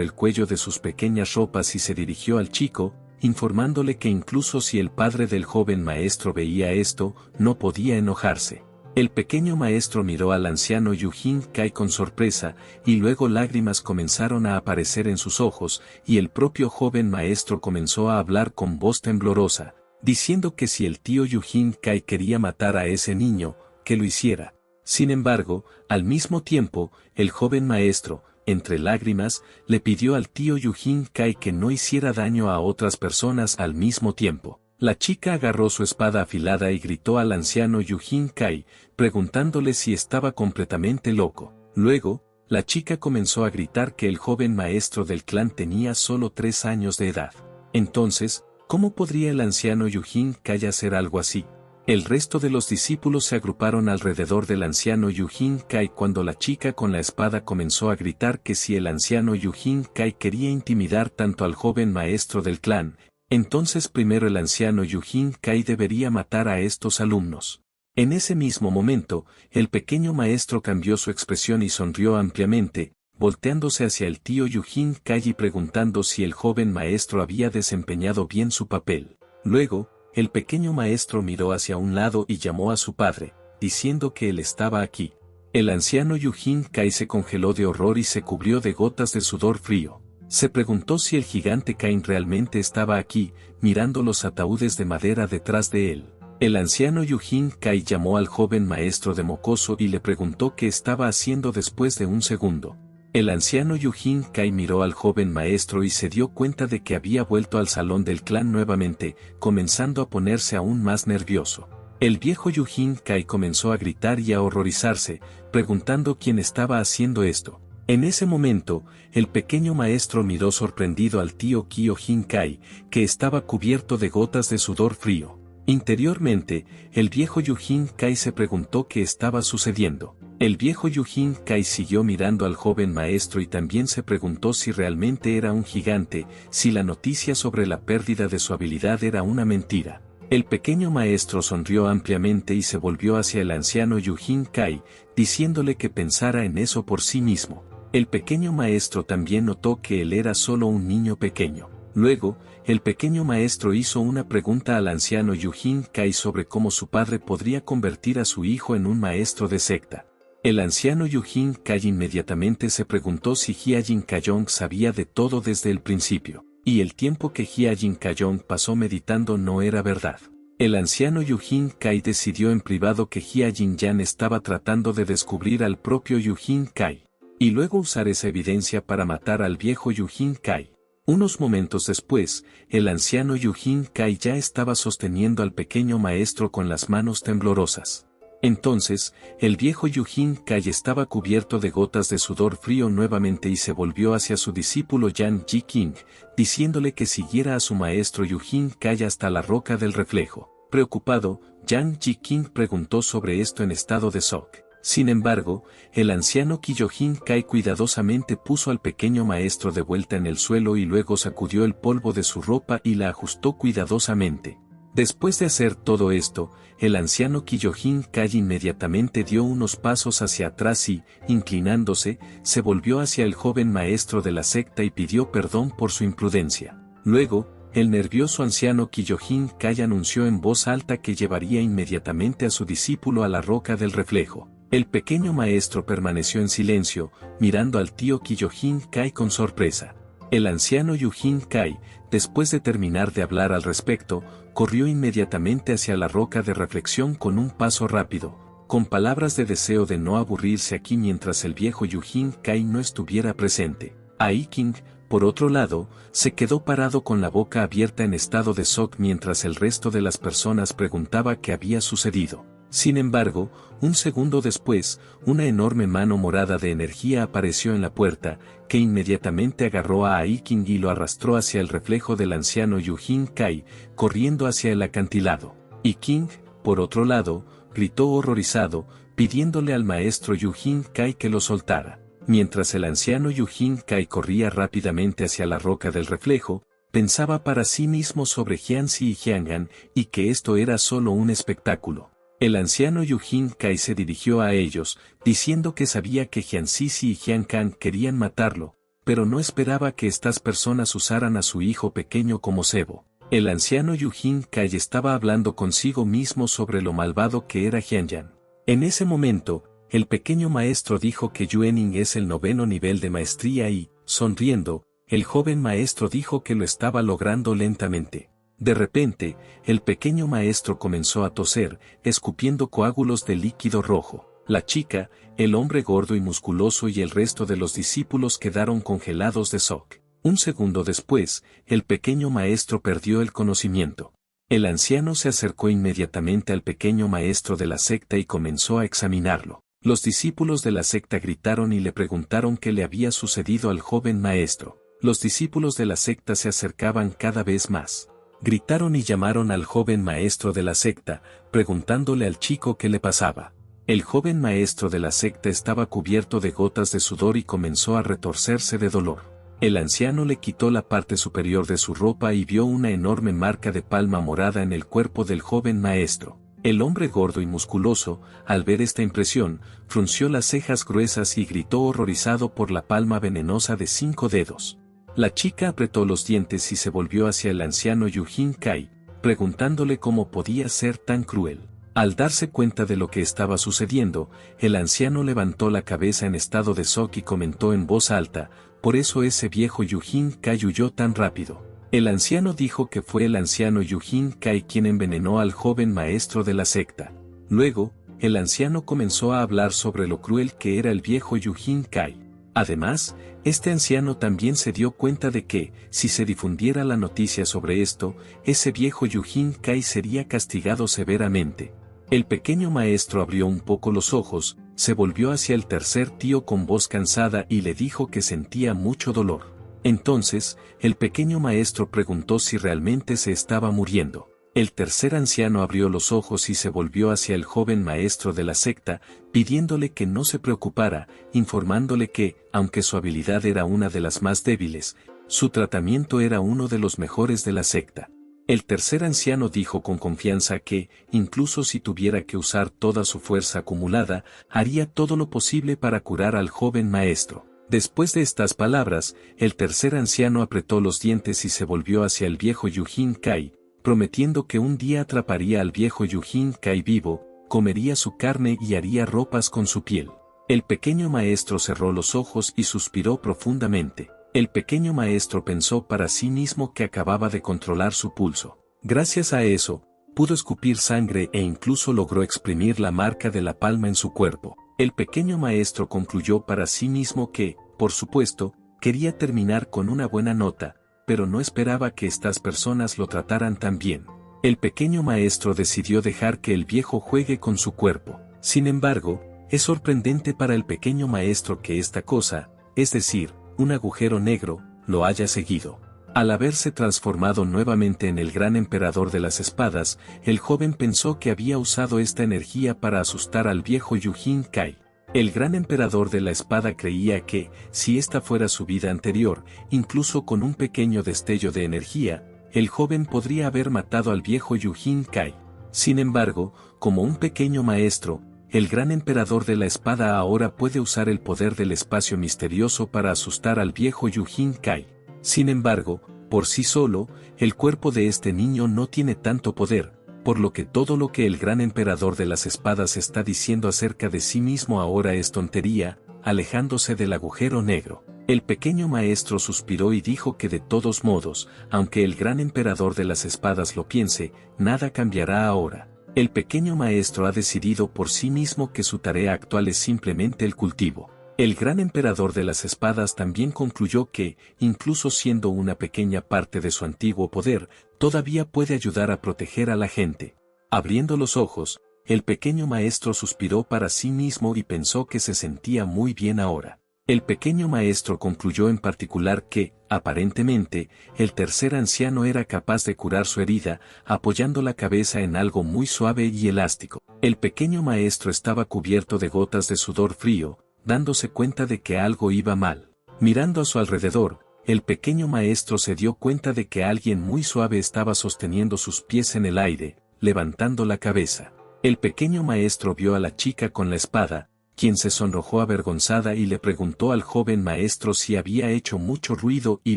el cuello de sus pequeñas ropas y se dirigió al chico, informándole que incluso si el padre del joven maestro veía esto, no podía enojarse. El pequeño maestro miró al anciano Yujin Kai con sorpresa, y luego lágrimas comenzaron a aparecer en sus ojos, y el propio joven maestro comenzó a hablar con voz temblorosa, diciendo que si el tío Yujin Kai quería matar a ese niño, que lo hiciera. Sin embargo, al mismo tiempo, el joven maestro, entre lágrimas, le pidió al tío Yujin Kai que no hiciera daño a otras personas al mismo tiempo. La chica agarró su espada afilada y gritó al anciano Yujin Kai, preguntándole si estaba completamente loco. Luego, la chica comenzó a gritar que el joven maestro del clan tenía solo 3 años de edad. Entonces, ¿cómo podría el anciano Yujin Kai hacer algo así? El resto de los discípulos se agruparon alrededor del anciano Yujin Kai cuando la chica con la espada comenzó a gritar que si el anciano Yujin Kai quería intimidar tanto al joven maestro del clan, entonces primero el anciano Yujin Kai debería matar a estos alumnos. En ese mismo momento, el pequeño maestro cambió su expresión y sonrió ampliamente, volteándose hacia el tío Yujin Kai y preguntando si el joven maestro había desempeñado bien su papel. Luego, el pequeño maestro miró hacia un lado y llamó a su padre, diciendo que él estaba aquí. El anciano Yujin Kai se congeló de horror y se cubrió de gotas de sudor frío. Se preguntó si el gigante Kain realmente estaba aquí, mirando los ataúdes de madera detrás de él. El anciano Yujin Kai llamó al joven maestro de mocoso y le preguntó qué estaba haciendo después de un segundo. El anciano Yujin Kai miró al joven maestro y se dio cuenta de que había vuelto al salón del clan nuevamente, comenzando a ponerse aún más nervioso. El viejo Yujin Kai comenzó a gritar y a horrorizarse, preguntando quién estaba haciendo esto. En ese momento, el pequeño maestro miró sorprendido al tío Kyojin Kai, que estaba cubierto de gotas de sudor frío. Interiormente, el viejo Yujin Kai se preguntó qué estaba sucediendo. El viejo Yujin Kai siguió mirando al joven maestro y también se preguntó si realmente era un gigante, si la noticia sobre la pérdida de su habilidad era una mentira. El pequeño maestro sonrió ampliamente y se volvió hacia el anciano Yujin Kai, diciéndole que pensara en eso por sí mismo. El pequeño maestro también notó que él era solo un niño pequeño. Luego, el pequeño maestro hizo una pregunta al anciano Yujin Kai sobre cómo su padre podría convertir a su hijo en un maestro de secta. El anciano Yujin Kai inmediatamente se preguntó si Hyajin Kayong sabía de todo desde el principio, y el tiempo que Hyajin Kayong pasó meditando no era verdad. El anciano Yujin Kai decidió en privado que Hyajin Yan estaba tratando de descubrir al propio Yujin Kai, y luego usar esa evidencia para matar al viejo Yujin Kai. Unos momentos después, el anciano Yujin Kai ya estaba sosteniendo al pequeño maestro con las manos temblorosas. Entonces, el viejo Yujin Kai estaba cubierto de gotas de sudor frío nuevamente y se volvió hacia su discípulo Yang Ji King, diciéndole que siguiera a su maestro Yujin Kai hasta la roca del reflejo. Preocupado, Yang Ji King preguntó sobre esto en estado de shock. Sin embargo, el anciano Kyojin Kai cuidadosamente puso al pequeño maestro de vuelta en el suelo y luego sacudió el polvo de su ropa y la ajustó cuidadosamente. Después de hacer todo esto, el anciano Kyojin Kai inmediatamente dio unos pasos hacia atrás y, inclinándose, se volvió hacia el joven maestro de la secta y pidió perdón por su imprudencia. Luego, el nervioso anciano Kyojin Kai anunció en voz alta que llevaría inmediatamente a su discípulo a la roca del reflejo. El pequeño maestro permaneció en silencio, mirando al tío Kyojin Kai con sorpresa. El anciano Yujin Kai, después de terminar de hablar al respecto, corrió inmediatamente hacia la roca de reflexión con un paso rápido, con palabras de deseo de no aburrirse aquí mientras el viejo Yujin Kai no estuviera presente. Ai King, por otro lado, se quedó parado con la boca abierta en estado de shock mientras el resto de las personas preguntaba qué había sucedido. Sin embargo, un segundo después, una enorme mano morada de energía apareció en la puerta, que inmediatamente agarró a Aiking y lo arrastró hacia el reflejo del anciano Yujin Kai, corriendo hacia el acantilado. Y King, por otro lado, gritó horrorizado, pidiéndole al maestro Yujin Kai que lo soltara. Mientras el anciano Yujin Kai corría rápidamente hacia la roca del reflejo, pensaba para sí mismo sobre Jianxi y Jiangan, y que esto era solo un espectáculo. El anciano Yujin Kai se dirigió a ellos, diciendo que sabía que Jianxi y Jiangan querían matarlo, pero no esperaba que estas personas usaran a su hijo pequeño como cebo. El anciano Yujin Kai estaba hablando consigo mismo sobre lo malvado que era Jianyan. En ese momento, el pequeño maestro dijo que Yuening es el 9º nivel de maestría y, sonriendo, el joven maestro dijo que lo estaba logrando lentamente. De repente, el pequeño maestro comenzó a toser, escupiendo coágulos de líquido rojo. La chica, el hombre gordo y musculoso y el resto de los discípulos quedaron congelados de shock. Un segundo después, el pequeño maestro perdió el conocimiento. El anciano se acercó inmediatamente al pequeño maestro de la secta y comenzó a examinarlo. Los discípulos de la secta gritaron y le preguntaron qué le había sucedido al joven maestro. Los discípulos de la secta se acercaban cada vez más. Gritaron y llamaron al joven maestro de la secta, preguntándole al chico qué le pasaba. El joven maestro de la secta estaba cubierto de gotas de sudor y comenzó a retorcerse de dolor. El anciano le quitó la parte superior de su ropa y vio una enorme marca de palma morada en el cuerpo del joven maestro. El hombre gordo y musculoso, al ver esta impresión, frunció las cejas gruesas y gritó horrorizado por la palma venenosa de 5 dedos. La chica apretó los dientes y se volvió hacia el anciano Yujin Kai, preguntándole cómo podía ser tan cruel. Al darse cuenta de lo que estaba sucediendo, el anciano levantó la cabeza en estado de shock y comentó en voz alta, por eso ese viejo Yujin Kai huyó tan rápido. El anciano dijo que fue el anciano Yujin Kai quien envenenó al joven maestro de la secta. Luego, el anciano comenzó a hablar sobre lo cruel que era el viejo Yujin Kai. Además, este anciano también se dio cuenta de que, si se difundiera la noticia sobre esto, ese viejo Yujin Kai sería castigado severamente. El pequeño maestro abrió un poco los ojos, se volvió hacia el tercer tío con voz cansada y le dijo que sentía mucho dolor. Entonces, el pequeño maestro preguntó si realmente se estaba muriendo. El tercer anciano abrió los ojos y se volvió hacia el joven maestro de la secta, pidiéndole que no se preocupara, informándole que, aunque su habilidad era una de las más débiles, su tratamiento era uno de los mejores de la secta. El tercer anciano dijo con confianza que, incluso si tuviera que usar toda su fuerza acumulada, haría todo lo posible para curar al joven maestro. Después de estas palabras, el tercer anciano apretó los dientes y se volvió hacia el viejo Yujin Kai, prometiendo que un día atraparía al viejo Yujin Kai vivo, comería su carne y haría ropas con su piel. El pequeño maestro cerró los ojos y suspiró profundamente. El pequeño maestro pensó para sí mismo que acababa de controlar su pulso. Gracias a eso, pudo escupir sangre e incluso logró exprimir la marca de la palma en su cuerpo. El pequeño maestro concluyó para sí mismo que, por supuesto, quería terminar con una buena nota, pero no esperaba que estas personas lo trataran tan bien. El pequeño maestro decidió dejar que el viejo juegue con su cuerpo. Sin embargo, es sorprendente para el pequeño maestro que esta cosa, es decir, un agujero negro, lo haya seguido. Al haberse transformado nuevamente en el gran emperador de las espadas, el joven pensó que había usado esta energía para asustar al viejo Yujin Kai. El gran emperador de la espada creía que, si esta fuera su vida anterior, incluso con un pequeño destello de energía, el joven podría haber matado al viejo Yujin Kai. Sin embargo, como un pequeño maestro, el gran emperador de la espada ahora puede usar el poder del espacio misterioso para asustar al viejo Yujin Kai. Sin embargo, por sí solo, el cuerpo de este niño no tiene tanto poder, por lo que todo lo que el gran emperador de las espadas está diciendo acerca de sí mismo ahora es tontería, alejándose del agujero negro. El pequeño maestro suspiró y dijo que de todos modos, aunque el gran emperador de las espadas lo piense, nada cambiará ahora. El pequeño maestro ha decidido por sí mismo que su tarea actual es simplemente el cultivo. El gran emperador de las espadas también concluyó que, incluso siendo una pequeña parte de su antiguo poder, todavía puede ayudar a proteger a la gente. Abriendo los ojos, el pequeño maestro suspiró para sí mismo y pensó que se sentía muy bien ahora. El pequeño maestro concluyó en particular que, aparentemente, el tercer anciano era capaz de curar su herida, apoyando la cabeza en algo muy suave y elástico. El pequeño maestro estaba cubierto de gotas de sudor frío, dándose cuenta de que algo iba mal. Mirando a su alrededor, el pequeño maestro se dio cuenta de que alguien muy suave estaba sosteniendo sus pies en el aire, levantando la cabeza. El pequeño maestro vio a la chica con la espada, quien se sonrojó avergonzada y le preguntó al joven maestro si había hecho mucho ruido y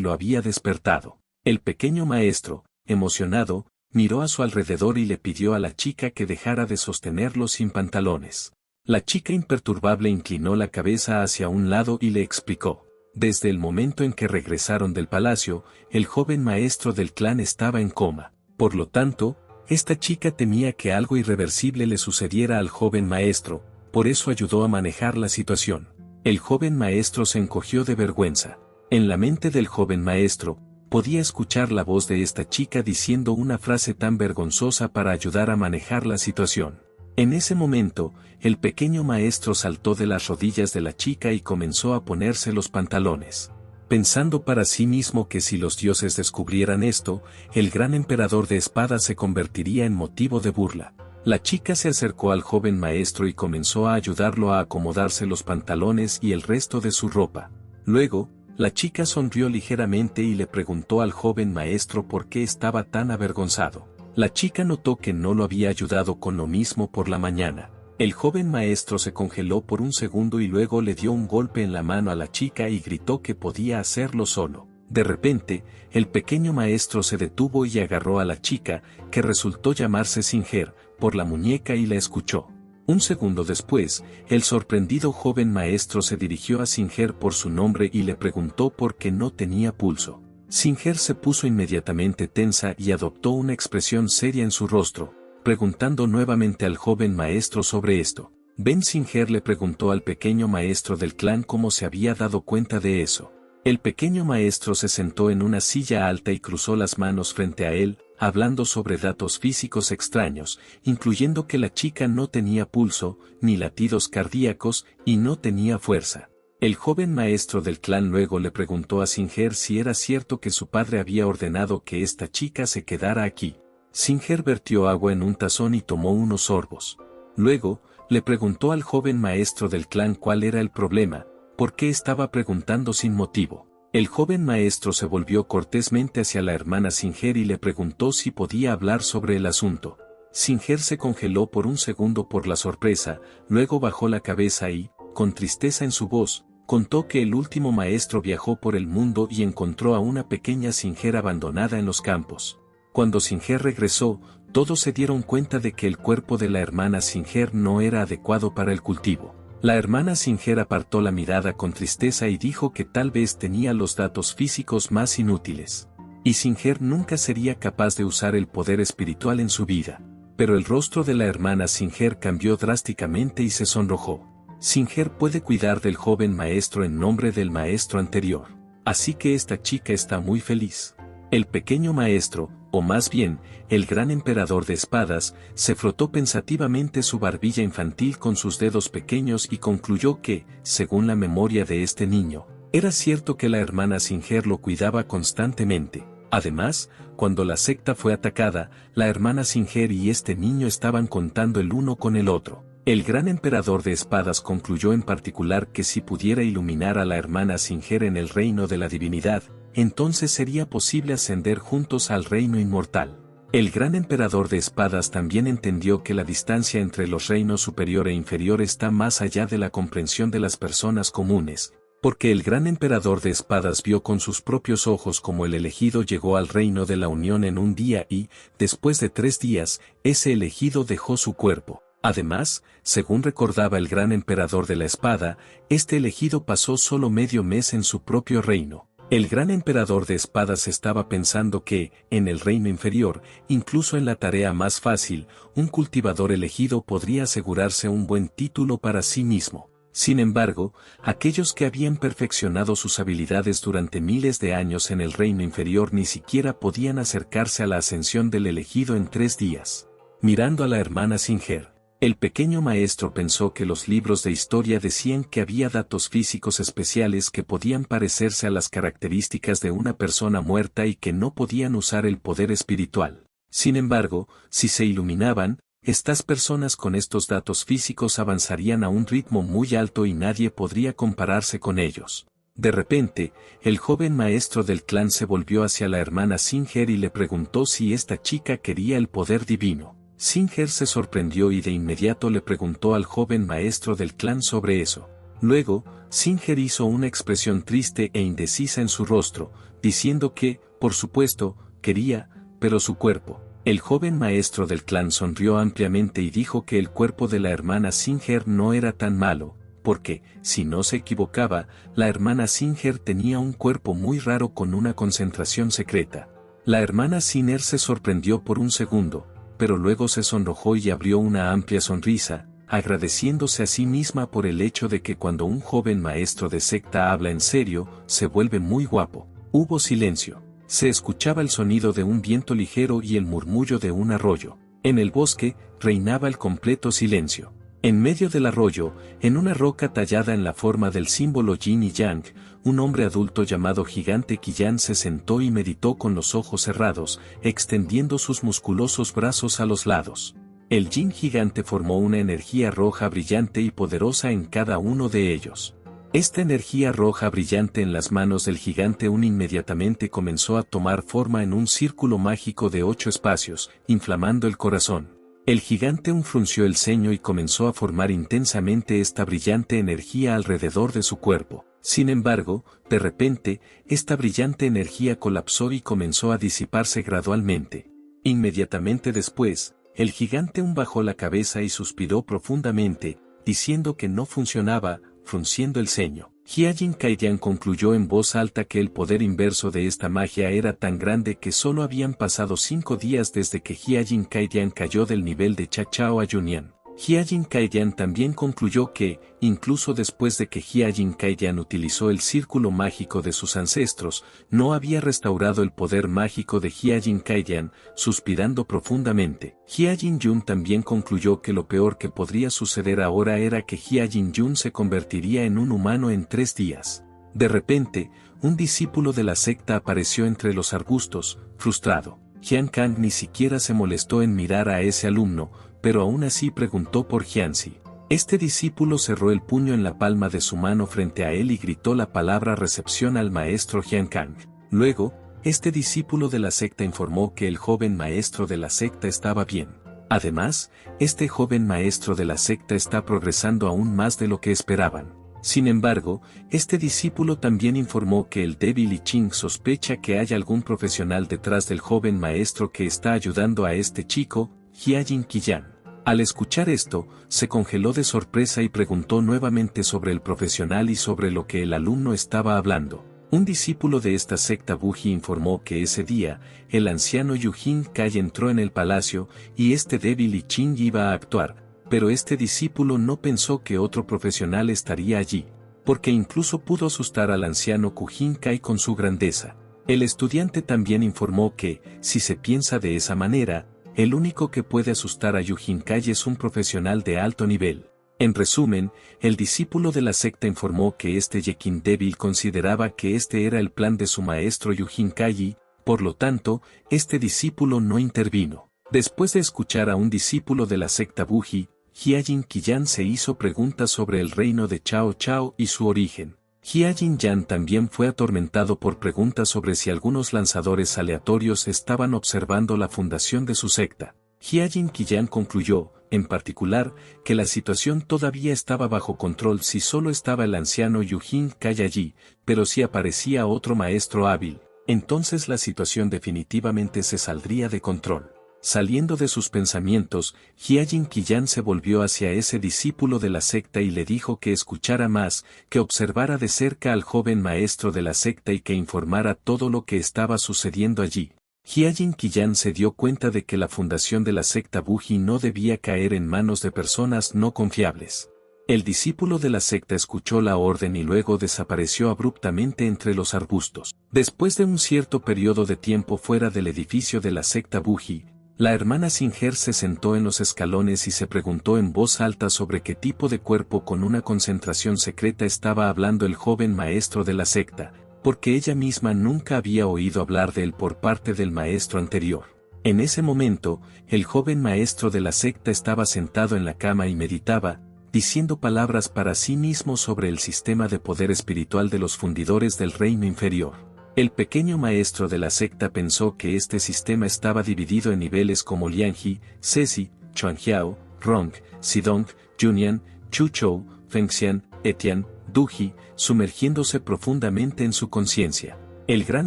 lo había despertado. El pequeño maestro, emocionado, miró a su alrededor y le pidió a la chica que dejara de sostenerlo sin pantalones. La chica imperturbable inclinó la cabeza hacia un lado y le explicó. Desde el momento en que regresaron del palacio, el joven maestro del clan estaba en coma. Por lo tanto, esta chica temía que algo irreversible le sucediera al joven maestro, por eso ayudó a manejar la situación. El joven maestro se encogió de vergüenza. En la mente del joven maestro, podía escuchar la voz de esta chica diciendo una frase tan vergonzosa para ayudar a manejar la situación. En ese momento, el pequeño maestro saltó de las rodillas de la chica y comenzó a ponerse los pantalones. Pensando para sí mismo que si los dioses descubrieran esto, el gran emperador de espadas se convertiría en motivo de burla. La chica se acercó al joven maestro y comenzó a ayudarlo a acomodarse los pantalones y el resto de su ropa. Luego, la chica sonrió ligeramente y le preguntó al joven maestro por qué estaba tan avergonzado. La chica notó que no lo había ayudado con lo mismo por la mañana. El joven maestro se congeló por un segundo y luego le dio un golpe en la mano a la chica y gritó que podía hacerlo solo. De repente, el pequeño maestro se detuvo y agarró a la chica, que resultó llamarse Singer, por la muñeca y la escuchó. Un segundo después, el sorprendido joven maestro se dirigió a Singer por su nombre y le preguntó por qué no tenía pulso. Singer se puso inmediatamente tensa y adoptó una expresión seria en su rostro, preguntando nuevamente al joven maestro sobre esto. Ben Singer le preguntó al pequeño maestro del clan cómo se había dado cuenta de eso. El pequeño maestro se sentó en una silla alta y cruzó las manos frente a él, hablando sobre datos físicos extraños, incluyendo que la chica no tenía pulso, ni latidos cardíacos, y no tenía fuerza. El joven maestro del clan luego le preguntó a Singer si era cierto que su padre había ordenado que esta chica se quedara aquí. Singer vertió agua en un tazón y tomó unos sorbos. Luego, le preguntó al joven maestro del clan cuál era el problema, por qué estaba preguntando sin motivo. El joven maestro se volvió cortésmente hacia la hermana Singer y le preguntó si podía hablar sobre el asunto. Singer se congeló por un segundo por la sorpresa, luego bajó la cabeza y, con tristeza en su voz, contó que el último maestro viajó por el mundo y encontró a una pequeña Singer abandonada en los campos. Cuando Singer regresó, todos se dieron cuenta de que el cuerpo de la hermana Singer no era adecuado para el cultivo. La hermana Singer apartó la mirada con tristeza y dijo que tal vez tenía los datos físicos más inútiles. Y Singer nunca sería capaz de usar el poder espiritual en su vida. Pero el rostro de la hermana Singer cambió drásticamente y se sonrojó. Singer puede cuidar del joven maestro en nombre del maestro anterior. Así que esta chica está muy feliz. El pequeño maestro, o más bien, el gran emperador de espadas, se frotó pensativamente su barbilla infantil con sus dedos pequeños y concluyó que, según la memoria de este niño, era cierto que la hermana Singer lo cuidaba constantemente. Además, cuando la secta fue atacada, la hermana Singer y este niño estaban contando el uno con el otro. El gran emperador de espadas concluyó en particular que si pudiera iluminar a la hermana Singer en el reino de la divinidad, entonces sería posible ascender juntos al reino inmortal. El gran emperador de espadas también entendió que la distancia entre los reinos superior e inferior está más allá de la comprensión de las personas comunes, porque el gran emperador de espadas vio con sus propios ojos cómo el elegido llegó al reino de la unión en un día y, después de 3 días, ese elegido dejó su cuerpo. Además, según recordaba el gran emperador de la espada, este elegido pasó solo medio mes en su propio reino. El gran emperador de espadas estaba pensando que, en el reino inferior, incluso en la tarea más fácil, un cultivador elegido podría asegurarse un buen título para sí mismo. Sin embargo, aquellos que habían perfeccionado sus habilidades durante miles de años en el reino inferior ni siquiera podían acercarse a la ascensión del elegido en 3 días. Mirando a la hermana Singer, El pequeño maestro pensó que los libros de historia decían que había datos físicos especiales que podían parecerse a las características de una persona muerta y que no podían usar el poder espiritual. Sin embargo, si se iluminaban, estas personas con estos datos físicos avanzarían a un ritmo muy alto y nadie podría compararse con ellos. De repente, el joven maestro del clan se volvió hacia la hermana Singer y le preguntó si esta chica quería el poder divino. Singer se sorprendió y de inmediato le preguntó al joven maestro del clan sobre eso. Luego, Singer hizo una expresión triste e indecisa en su rostro, diciendo que, por supuesto, quería, pero su cuerpo. El joven maestro del clan sonrió ampliamente y dijo que el cuerpo de la hermana Singer no era tan malo, porque, si no se equivocaba, la hermana Singer tenía un cuerpo muy raro con una concentración secreta. La hermana Singer se sorprendió por un segundo, pero luego se sonrojó y abrió una amplia sonrisa, agradeciéndose a sí misma por el hecho de que cuando un joven maestro de secta habla en serio, se vuelve muy guapo. Hubo silencio. Se escuchaba el sonido de un viento ligero y el murmullo de un arroyo. En el bosque, reinaba el completo silencio. En medio del arroyo, en una roca tallada en la forma del símbolo yin y yang, un hombre adulto llamado Gigante Qiyan se sentó y meditó con los ojos cerrados, extendiendo sus musculosos brazos a los lados. El yin gigante formó una energía roja brillante y poderosa en cada uno de ellos. Esta energía roja brillante en las manos del gigante inmediatamente comenzó a tomar forma en un círculo mágico de 8 espacios, inflamando el corazón. El gigante frunció el ceño y comenzó a formar intensamente esta brillante energía alrededor de su cuerpo. Sin embargo, de repente, esta brillante energía colapsó y comenzó a disiparse gradualmente. Inmediatamente después, el gigante bajó la cabeza y suspiró profundamente, diciendo que no funcionaba, frunciendo el ceño. Hyajin Kaidian concluyó en voz alta que el poder inverso de esta magia era tan grande que solo habían pasado 5 días desde que Hyajin Kaidian cayó del nivel de Chachao a Yunian. Hyajin Kaidian también concluyó que, incluso después de que Hyajin Kaidian utilizó el círculo mágico de sus ancestros, no había restaurado el poder mágico de Hyajin Kaidian, suspirando profundamente. Hyajin Yun también concluyó que lo peor que podría suceder ahora era que Hyajin Yun se convertiría en un humano en 3 días. De repente, un discípulo de la secta apareció entre los arbustos, frustrado. Jian Kang ni siquiera se molestó en mirar a ese alumno, pero aún así preguntó por Jianzi. Este discípulo cerró el puño en la palma de su mano frente a él y gritó la palabra recepción al maestro Jian Kang. Luego, este discípulo de la secta informó que el joven maestro de la secta estaba bien. Además, este joven maestro de la secta está progresando aún más de lo que esperaban. Sin embargo, este discípulo también informó que el débil I Ching sospecha que hay algún profesional detrás del joven maestro que está ayudando a este chico, Hyajin Qiyan. Al escuchar esto, se congeló de sorpresa y preguntó nuevamente sobre el profesional y sobre lo que el alumno estaba hablando. Un discípulo de esta secta Buji informó que ese día, el anciano Yujin Kai entró en el palacio y este débil I Ching iba a actuar, pero este discípulo no pensó que otro profesional estaría allí, porque incluso pudo asustar al anciano Kujin Kai con su grandeza. El estudiante también informó que, si se piensa de esa manera, el único que puede asustar a Yujin Kai es un profesional de alto nivel. En resumen, el discípulo de la secta informó que este Yekin débil consideraba que este era el plan de su maestro Yujin Kai y, por lo tanto, este discípulo no intervino. Después de escuchar a un discípulo de la secta Buji, Hyajin Qiyan se hizo preguntas sobre el reino de Chao Chao y su origen. Hyajin Yan también fue atormentado por preguntas sobre si algunos lanzadores aleatorios estaban observando la fundación de su secta. Hyajin Qiyan concluyó, en particular, que la situación todavía estaba bajo control si solo estaba el anciano Yujin Kai allí, pero si aparecía otro maestro hábil, entonces la situación definitivamente se saldría de control. Saliendo de sus pensamientos, Hyajin Qiyan se volvió hacia ese discípulo de la secta y le dijo que escuchara más, que observara de cerca al joven maestro de la secta y que informara todo lo que estaba sucediendo allí. Hyajin Qiyan se dio cuenta de que la fundación de la secta Buji no debía caer en manos de personas no confiables. El discípulo de la secta escuchó la orden y luego desapareció abruptamente entre los arbustos. Después de un cierto periodo de tiempo fuera del edificio de la secta Buji, La hermana Singer se sentó en los escalones y se preguntó en voz alta sobre qué tipo de cuerpo con una concentración secreta estaba hablando el joven maestro de la secta, porque ella misma nunca había oído hablar de él por parte del maestro anterior. En ese momento, el joven maestro de la secta estaba sentado en la cama y meditaba, diciendo palabras para sí mismo sobre el sistema de poder espiritual de los fundidores del reino inferior. El pequeño maestro de la secta pensó que este sistema estaba dividido en niveles como Lianji, Ceci, Chuanjiao, Rong, Sidong, Junian, Chuchou, Fengxian, Etian, Duji, sumergiéndose profundamente en su conciencia. El gran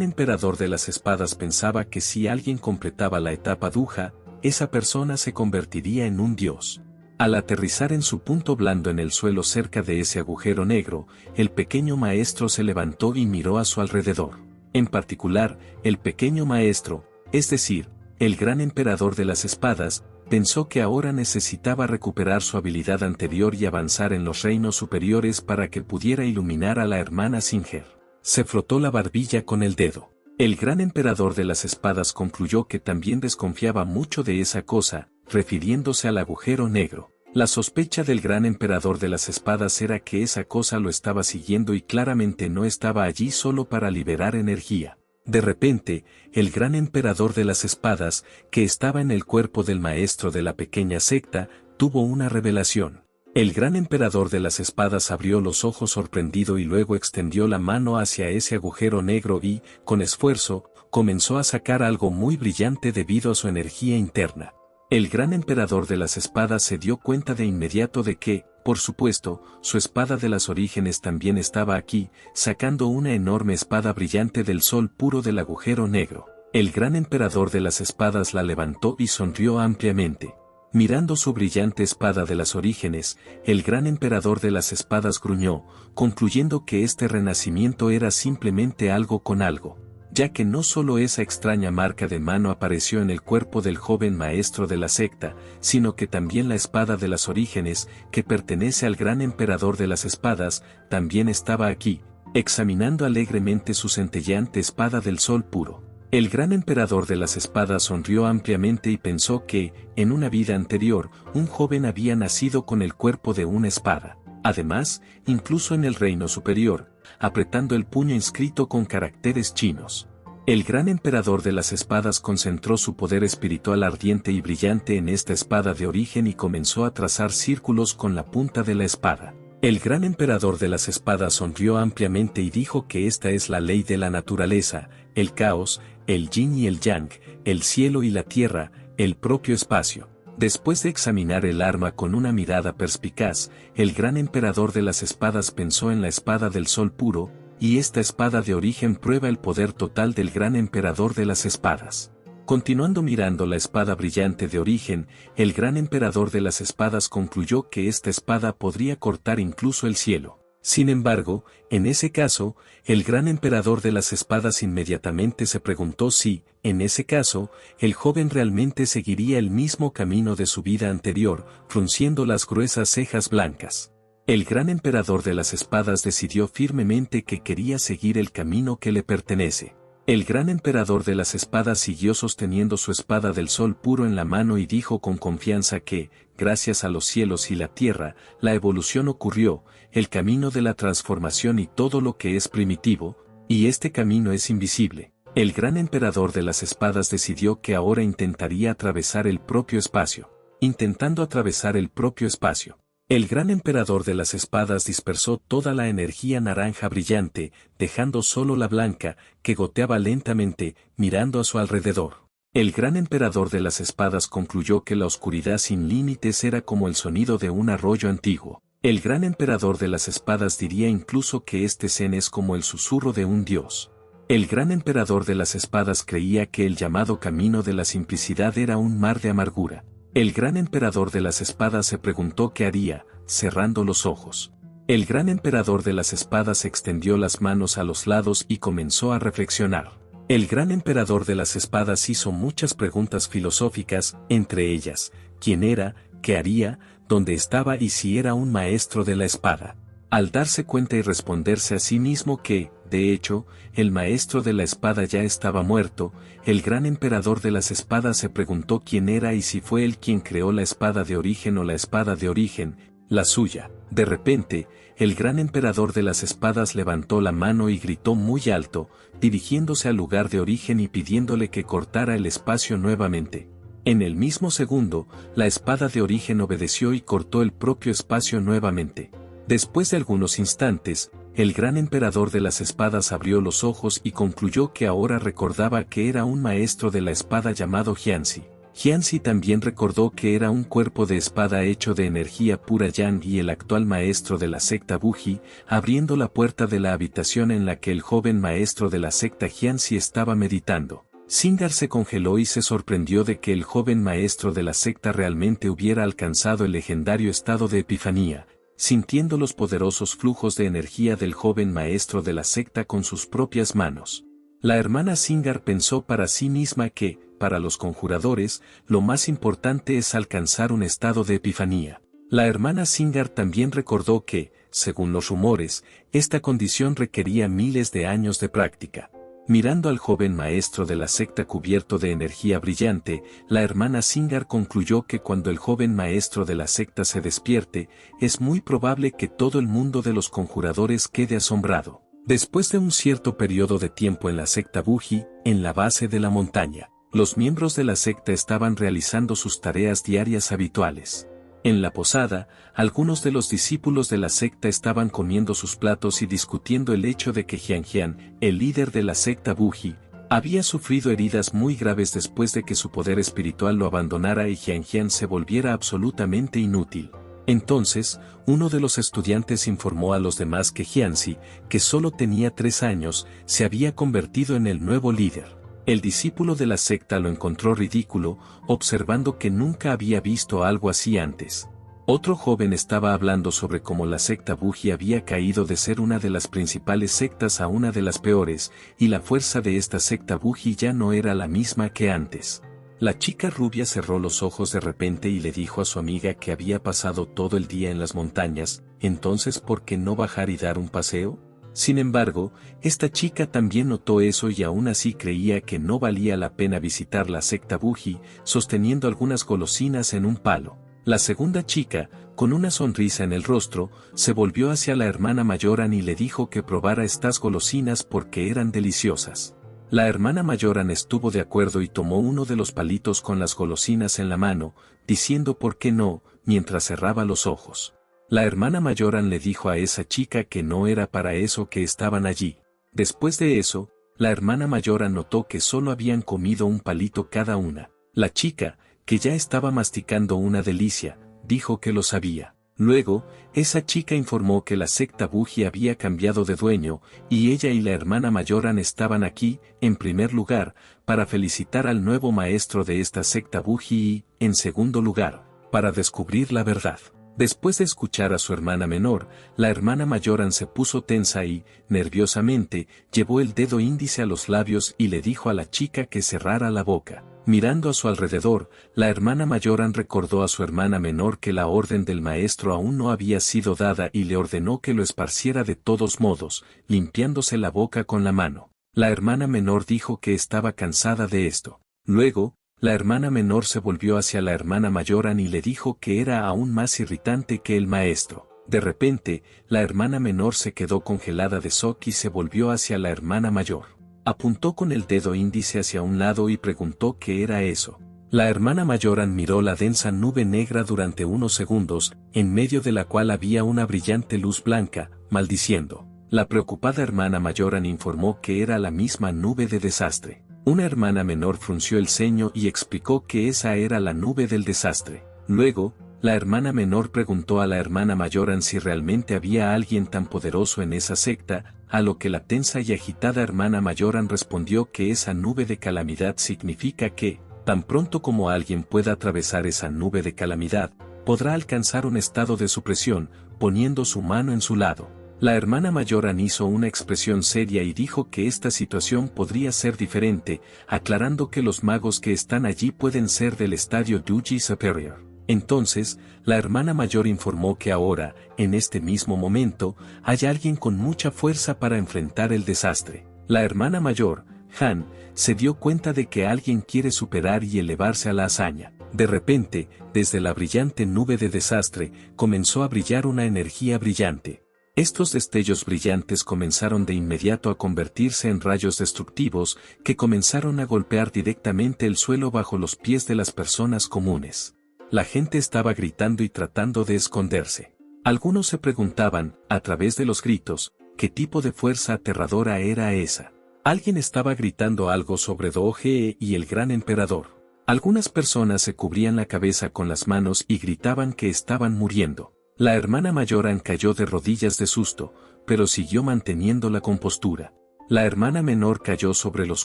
emperador de las espadas pensaba que si alguien completaba la etapa Duja, esa persona se convertiría en un dios. Al aterrizar en su punto blando en el suelo cerca de ese agujero negro, el pequeño maestro se levantó y miró a su alrededor. En particular, el pequeño maestro, es decir, el gran emperador de las espadas, pensó que ahora necesitaba recuperar su habilidad anterior y avanzar en los reinos superiores para que pudiera iluminar a la hermana Singer. Se frotó la barbilla con el dedo. El gran emperador de las espadas concluyó que también desconfiaba mucho de esa cosa, refiriéndose al agujero negro. La sospecha del gran emperador de las espadas era que esa cosa lo estaba siguiendo y claramente no estaba allí solo para liberar energía. De repente, el gran emperador de las espadas, que estaba en el cuerpo del maestro de la pequeña secta, tuvo una revelación. El gran emperador de las espadas abrió los ojos sorprendido y luego extendió la mano hacia ese agujero negro y, con esfuerzo, comenzó a sacar algo muy brillante debido a su energía interna. El gran emperador de las espadas se dio cuenta de inmediato de que, por supuesto, su espada de las orígenes también estaba aquí, sacando una enorme espada brillante del sol puro del agujero negro. El gran emperador de las espadas la levantó y sonrió ampliamente. Mirando su brillante espada de las orígenes, el gran emperador de las espadas gruñó, concluyendo que este renacimiento era simplemente algo con algo, ya que no solo esa extraña marca de mano apareció en el cuerpo del joven maestro de la secta, sino que también la espada de las orígenes, que pertenece al gran emperador de las espadas, también estaba aquí, examinando alegremente su centelleante espada del sol puro. El gran emperador de las espadas sonrió ampliamente y pensó que, en una vida anterior, un joven había nacido con el cuerpo de una espada. Además, incluso en el reino superior, apretando el puño inscrito con caracteres chinos. El gran emperador de las espadas concentró su poder espiritual ardiente y brillante en esta espada de origen y comenzó a trazar círculos con la punta de la espada. El gran emperador de las espadas sonrió ampliamente y dijo que esta es la ley de la naturaleza, el caos, el yin y el yang, el cielo y la tierra, el propio espacio. Después de examinar el arma con una mirada perspicaz, el gran emperador de las espadas pensó en la espada del sol puro, y esta espada de origen prueba el poder total del gran emperador de las espadas. Continuando mirando la espada brillante de origen, el gran emperador de las espadas concluyó que esta espada podría cortar incluso el cielo. Sin embargo, en ese caso, el gran emperador de las espadas inmediatamente se preguntó si, en ese caso, el joven realmente seguiría el mismo camino de su vida anterior, frunciendo las gruesas cejas blancas. El gran emperador de las espadas decidió firmemente que quería seguir el camino que le pertenece. El gran emperador de las espadas siguió sosteniendo su espada del sol puro en la mano y dijo con confianza que, gracias a los cielos y la tierra, la evolución ocurrió, el camino de la transformación y todo lo que es primitivo, y este camino es invisible. El gran emperador de las espadas decidió que ahora intentaría atravesar el propio espacio. Intentando atravesar el propio espacio. El gran emperador de las espadas dispersó toda la energía naranja brillante, dejando solo la blanca, que goteaba lentamente, mirando a su alrededor. El gran emperador de las espadas concluyó que la oscuridad sin límites era como el sonido de un arroyo antiguo. El gran emperador de las espadas diría incluso que este zen es como el susurro de un dios. El gran emperador de las espadas creía que el llamado camino de la simplicidad era un mar de amargura. El gran emperador de las espadas se preguntó qué haría, cerrando los ojos. El gran emperador de las espadas extendió las manos a los lados y comenzó a reflexionar. El gran emperador de las espadas hizo muchas preguntas filosóficas, entre ellas, quién era, qué haría, dónde estaba y si era un maestro de la espada. Al darse cuenta y responderse a sí mismo que, de hecho, el maestro de la espada ya estaba muerto, el gran emperador de las espadas se preguntó quién era y si fue él quien creó la espada de origen o la espada de origen, la suya. De repente, el gran emperador de las espadas levantó la mano y gritó muy alto, dirigiéndose al lugar de origen y pidiéndole que cortara el espacio nuevamente. En el mismo segundo, la espada de origen obedeció y cortó el propio espacio nuevamente. Después de algunos instantes, el gran emperador de las espadas abrió los ojos y concluyó que ahora recordaba que era un maestro de la espada llamado Jianzi. Jianzi también recordó que era un cuerpo de espada hecho de energía pura Yang y el actual maestro de la secta Buji, abriendo la puerta de la habitación en la que el joven maestro de la secta Jianzi estaba meditando. Singar se congeló y se sorprendió de que el joven maestro de la secta realmente hubiera alcanzado el legendario estado de epifanía, sintiendo los poderosos flujos de energía del joven maestro de la secta con sus propias manos. La hermana Singar pensó para sí misma que, para los conjuradores, lo más importante es alcanzar un estado de epifanía. La hermana Singar también recordó que, según los rumores, esta condición requería miles de años de práctica. Mirando al joven maestro de la secta cubierto de energía brillante, la hermana Singar concluyó que cuando el joven maestro de la secta se despierte, es muy probable que todo el mundo de los conjuradores quede asombrado. Después de un cierto periodo de tiempo en la secta Buji, en la base de la montaña, los miembros de la secta estaban realizando sus tareas diarias habituales. En la posada, algunos de los discípulos de la secta estaban comiendo sus platos y discutiendo el hecho de que Jian, el líder de la secta Buji, había sufrido heridas muy graves después de que su poder espiritual lo abandonara y Jian se volviera absolutamente inútil. Entonces, uno de los estudiantes informó a los demás que Jianzi, que solo tenía 3 años, se había convertido en el nuevo líder. El discípulo de la secta lo encontró ridículo, observando que nunca había visto algo así antes. Otro joven estaba hablando sobre cómo la secta Buji había caído de ser una de las principales sectas a una de las peores, y la fuerza de esta secta Buji ya no era la misma que antes. La chica rubia cerró los ojos de repente y le dijo a su amiga que había pasado todo el día en las montañas, entonces ¿por qué no bajar y dar un paseo? Sin embargo, esta chica también notó eso y aún así creía que no valía la pena visitar la secta Buji, sosteniendo algunas golosinas en un palo. La segunda chica, con una sonrisa en el rostro, se volvió hacia la hermana Mayoran y le dijo que probara estas golosinas porque eran deliciosas. La hermana Mayoran estuvo de acuerdo y tomó uno de los palitos con las golosinas en la mano, diciendo por qué no, mientras cerraba los ojos. La hermana Mayoran le dijo a esa chica que no era para eso que estaban allí. Después de eso, la hermana Mayoran notó que solo habían comido un palito cada una. La chica, que ya estaba masticando una delicia, dijo que lo sabía. Luego, esa chica informó que la secta Buji había cambiado de dueño, y ella y la hermana Mayoran estaban aquí, en primer lugar, para felicitar al nuevo maestro de esta secta Buji y, en segundo lugar, para descubrir la verdad. Después de escuchar a su hermana menor, la hermana Mayoran se puso tensa y, nerviosamente, llevó el dedo índice a los labios y le dijo a la chica que cerrara la boca. Mirando a su alrededor, la hermana Mayoran recordó a su hermana menor que la orden del maestro aún no había sido dada y le ordenó que lo esparciera de todos modos, limpiándose la boca con la mano. La hermana menor dijo que estaba cansada de esto. Luego, la hermana menor se volvió hacia la hermana Mayoran y le dijo que era aún más irritante que el maestro. De repente, la hermana menor se quedó congelada de shock y se volvió hacia la hermana mayor. Apuntó con el dedo índice hacia un lado y preguntó qué era eso. La hermana Mayoran miró la densa nube negra durante unos segundos, en medio de la cual había una brillante luz blanca, maldiciendo. La preocupada hermana Mayoran informó que era la misma nube de desastre. Una hermana menor frunció el ceño y explicó que esa era la nube del desastre. Luego, la hermana menor preguntó a la hermana Mayoran si realmente había alguien tan poderoso en esa secta, a lo que la tensa y agitada hermana Mayoran respondió que esa nube de calamidad significa que, tan pronto como alguien pueda atravesar esa nube de calamidad, podrá alcanzar un estado de supresión, poniendo su mano en su lado. La hermana Mayoran hizo una expresión seria y dijo que esta situación podría ser diferente, aclarando que los magos que están allí pueden ser del estadio Yuji Superior. Entonces, la hermana mayor informó que ahora, en este mismo momento, hay alguien con mucha fuerza para enfrentar el desastre. La hermana mayor, Han, se dio cuenta de que alguien quiere superar y elevarse a la hazaña. De repente, desde la brillante nube de desastre, comenzó a brillar una energía brillante. Estos destellos brillantes comenzaron de inmediato a convertirse en rayos destructivos que comenzaron a golpear directamente el suelo bajo los pies de las personas comunes. La gente estaba gritando y tratando de esconderse. Algunos se preguntaban, a través de los gritos, ¿qué tipo de fuerza aterradora era esa? Alguien estaba gritando algo sobre Doge y el gran emperador. Algunas personas se cubrían la cabeza con las manos y gritaban que estaban muriendo. La hermana mayor Ann cayó de rodillas de susto, pero siguió manteniendo la compostura. La hermana menor cayó sobre los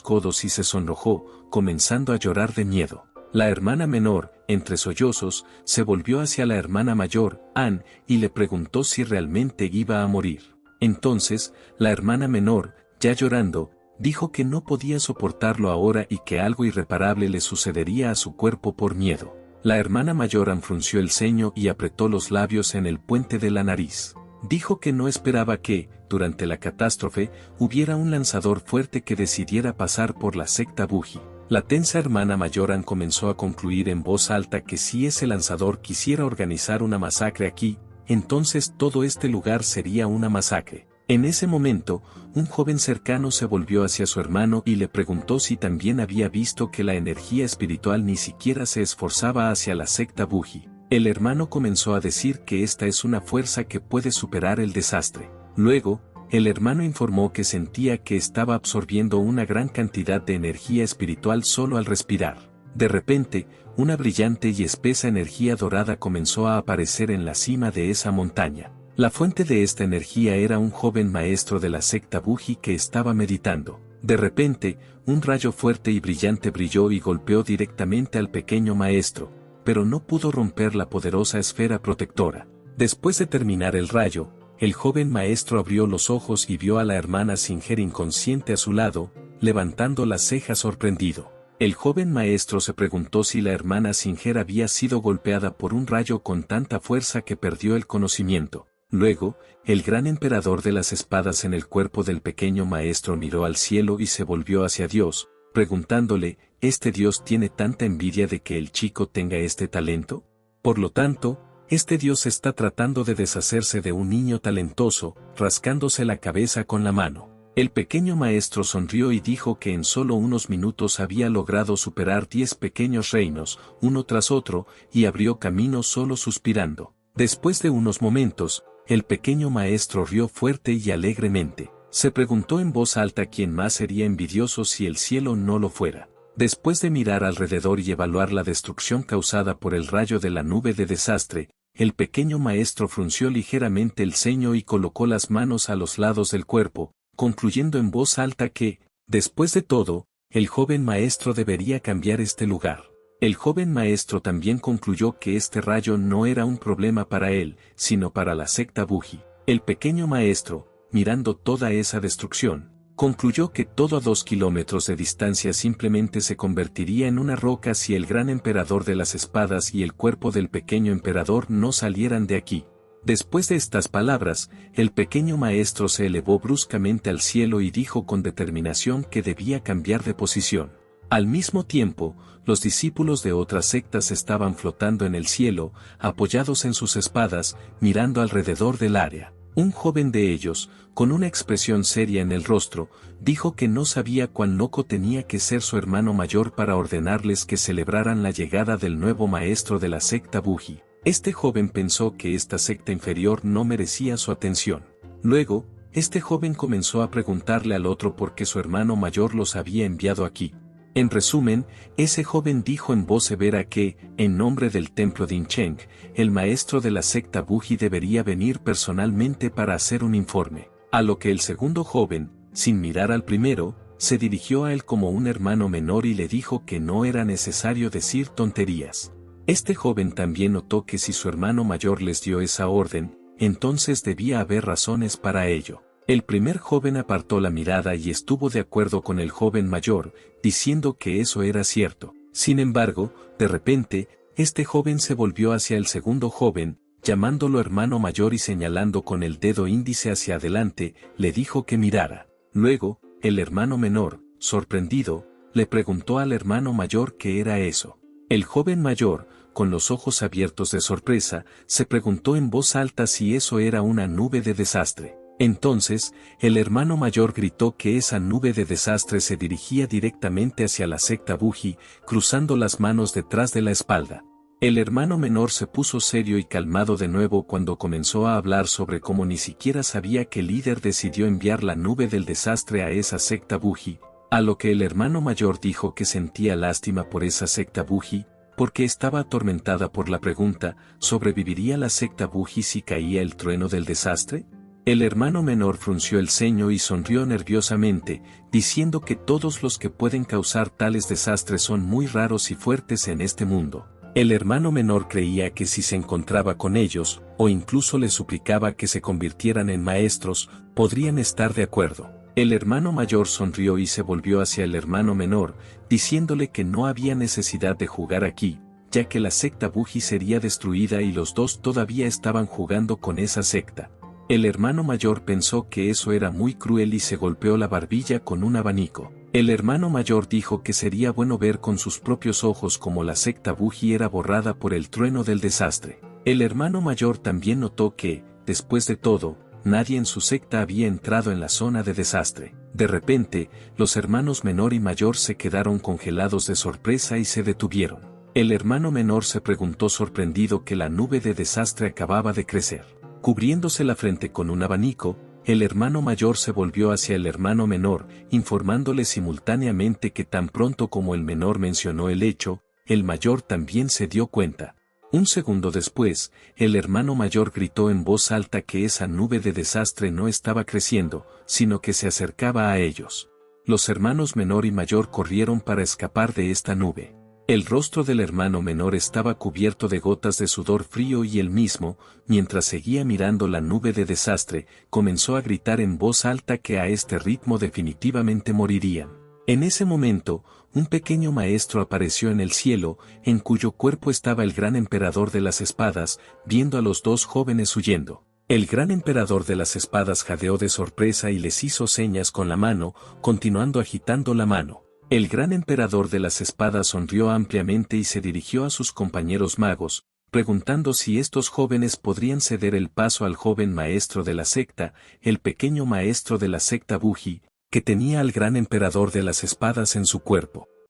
codos y se sonrojó, comenzando a llorar de miedo. La hermana menor, entre sollozos, se volvió hacia la hermana mayor, Ann, y le preguntó si realmente iba a morir. Entonces, la hermana menor, ya llorando, dijo que no podía soportarlo ahora y que algo irreparable le sucedería a su cuerpo por miedo. La hermana mayor Ann frunció el ceño y apretó los labios en el puente de la nariz. Dijo que no esperaba que, durante la catástrofe, hubiera un lanzador fuerte que decidiera pasar por la secta Buji. La tensa hermana mayor Ann comenzó a concluir en voz alta que si ese lanzador quisiera organizar una masacre aquí, entonces todo este lugar sería una masacre. En ese momento, un joven cercano se volvió hacia su hermano y le preguntó si también había visto que la energía espiritual ni siquiera se esforzaba hacia la secta Buji. El hermano comenzó a decir que esta es una fuerza que puede superar el desastre. Luego, el hermano informó que sentía que estaba absorbiendo una gran cantidad de energía espiritual solo al respirar. De repente, una brillante y espesa energía dorada comenzó a aparecer en la cima de esa montaña. La fuente de esta energía era un joven maestro de la secta Buji que estaba meditando. De repente, un rayo fuerte y brillante brilló y golpeó directamente al pequeño maestro, pero no pudo romper la poderosa esfera protectora. Después de terminar el rayo, el joven maestro abrió los ojos y vio a la hermana Singer inconsciente a su lado, levantando las cejas sorprendido. El joven maestro se preguntó si la hermana Singer había sido golpeada por un rayo con tanta fuerza que perdió el conocimiento. Luego, el gran emperador de las espadas en el cuerpo del pequeño maestro miró al cielo y se volvió hacia Dios, preguntándole, ¿este Dios tiene tanta envidia de que el chico tenga este talento? Por lo tanto, este Dios está tratando de deshacerse de un niño talentoso, rascándose la cabeza con la mano. El pequeño maestro sonrió y dijo que en solo unos minutos había logrado superar 10 pequeños reinos, uno tras otro, y abrió camino solo suspirando. Después de unos momentos, el pequeño maestro rió fuerte y alegremente. Se preguntó en voz alta quién más sería envidioso si el cielo no lo fuera. Después de mirar alrededor y evaluar la destrucción causada por el rayo de la nube de desastre, el pequeño maestro frunció ligeramente el ceño y colocó las manos a los lados del cuerpo, concluyendo en voz alta que, después de todo, el joven maestro debería cambiar este lugar. El joven maestro también concluyó que este rayo no era un problema para él, sino para la secta Buji. El pequeño maestro, mirando toda esa destrucción, concluyó que todo a 2 kilómetros de distancia simplemente se convertiría en una roca si el gran emperador de las espadas y el cuerpo del pequeño emperador no salieran de aquí. Después de estas palabras, el pequeño maestro se elevó bruscamente al cielo y dijo con determinación que debía cambiar de posición. Al mismo tiempo, los discípulos de otras sectas estaban flotando en el cielo, apoyados en sus espadas, mirando alrededor del área. Un joven de ellos, con una expresión seria en el rostro, dijo que no sabía cuán loco tenía que ser su hermano mayor para ordenarles que celebraran la llegada del nuevo maestro de la secta Buji. Este joven pensó que esta secta inferior no merecía su atención. Luego, este joven comenzó a preguntarle al otro por qué su hermano mayor los había enviado aquí. En resumen, ese joven dijo en voz severa que, en nombre del templo de Incheng, el maestro de la secta Buji debería venir personalmente para hacer un informe. A lo que el segundo joven, sin mirar al primero, se dirigió a él como un hermano menor y le dijo que no era necesario decir tonterías. Este joven también notó que si su hermano mayor les dio esa orden, entonces debía haber razones para ello. El primer joven apartó la mirada y estuvo de acuerdo con el joven mayor, diciendo que eso era cierto. Sin embargo, de repente, Este joven se volvió hacia el segundo joven, llamándolo hermano mayor y señalando con el dedo índice hacia adelante, le dijo que mirara. Luego, el hermano menor, sorprendido, le preguntó al hermano mayor qué era eso. El joven mayor, con los ojos abiertos de sorpresa, se preguntó en voz alta si eso era una nube de desastre. Entonces, el hermano mayor gritó que esa nube de desastre se dirigía directamente hacia la secta Buji, cruzando las manos detrás de la espalda. El hermano menor se puso serio y calmado de nuevo cuando comenzó a hablar sobre cómo ni siquiera sabía que el líder decidió enviar la nube del desastre a esa secta Buji, a lo que el hermano mayor dijo que sentía lástima por esa secta Buji, porque estaba atormentada por la pregunta, ¿sobreviviría la secta Buji si caía el trueno del desastre? El hermano menor frunció el ceño y sonrió nerviosamente, diciendo que todos los que pueden causar tales desastres son muy raros y fuertes en este mundo. El hermano menor creía que si se encontraba con ellos, o incluso les suplicaba que se convirtieran en maestros, podrían estar de acuerdo. El hermano mayor sonrió y se volvió hacia el hermano menor, diciéndole que no había necesidad de jugar aquí, ya que la secta Buji sería destruida y los dos todavía estaban jugando con esa secta. El hermano mayor pensó que eso era muy cruel y se golpeó la barbilla con un abanico. El hermano mayor dijo que sería bueno ver con sus propios ojos cómo la secta Buji era borrada por el trueno del desastre. El hermano mayor también notó que, después de todo, nadie en su secta había entrado en la zona de desastre. De repente, los hermanos menor y mayor se quedaron congelados de sorpresa y se detuvieron. El hermano menor se preguntó sorprendido que la nube de desastre acababa de crecer. Cubriéndose la frente con un abanico, el hermano mayor se volvió hacia el hermano menor, informándole simultáneamente que tan pronto como el menor mencionó el hecho, el mayor también se dio cuenta. Un segundo después, el hermano mayor gritó en voz alta que esa nube de desastre no estaba creciendo, sino que se acercaba a ellos. Los hermanos menor y mayor corrieron para escapar de esta nube. El rostro del hermano menor estaba cubierto de gotas de sudor frío y él mismo, mientras seguía mirando la nube de desastre, comenzó a gritar en voz alta que a este ritmo definitivamente morirían. En ese momento, un pequeño maestro apareció en el cielo, en cuyo cuerpo estaba el gran emperador de las espadas, viendo a los dos jóvenes huyendo. El gran emperador de las espadas jadeó de sorpresa y les hizo señas con la mano, continuando agitando la mano. El gran emperador de las espadas sonrió ampliamente y se dirigió a sus compañeros magos, preguntando si estos jóvenes podrían ceder el paso al joven maestro de la secta, el pequeño maestro de la secta Buji, que tenía al gran emperador de las espadas en su cuerpo.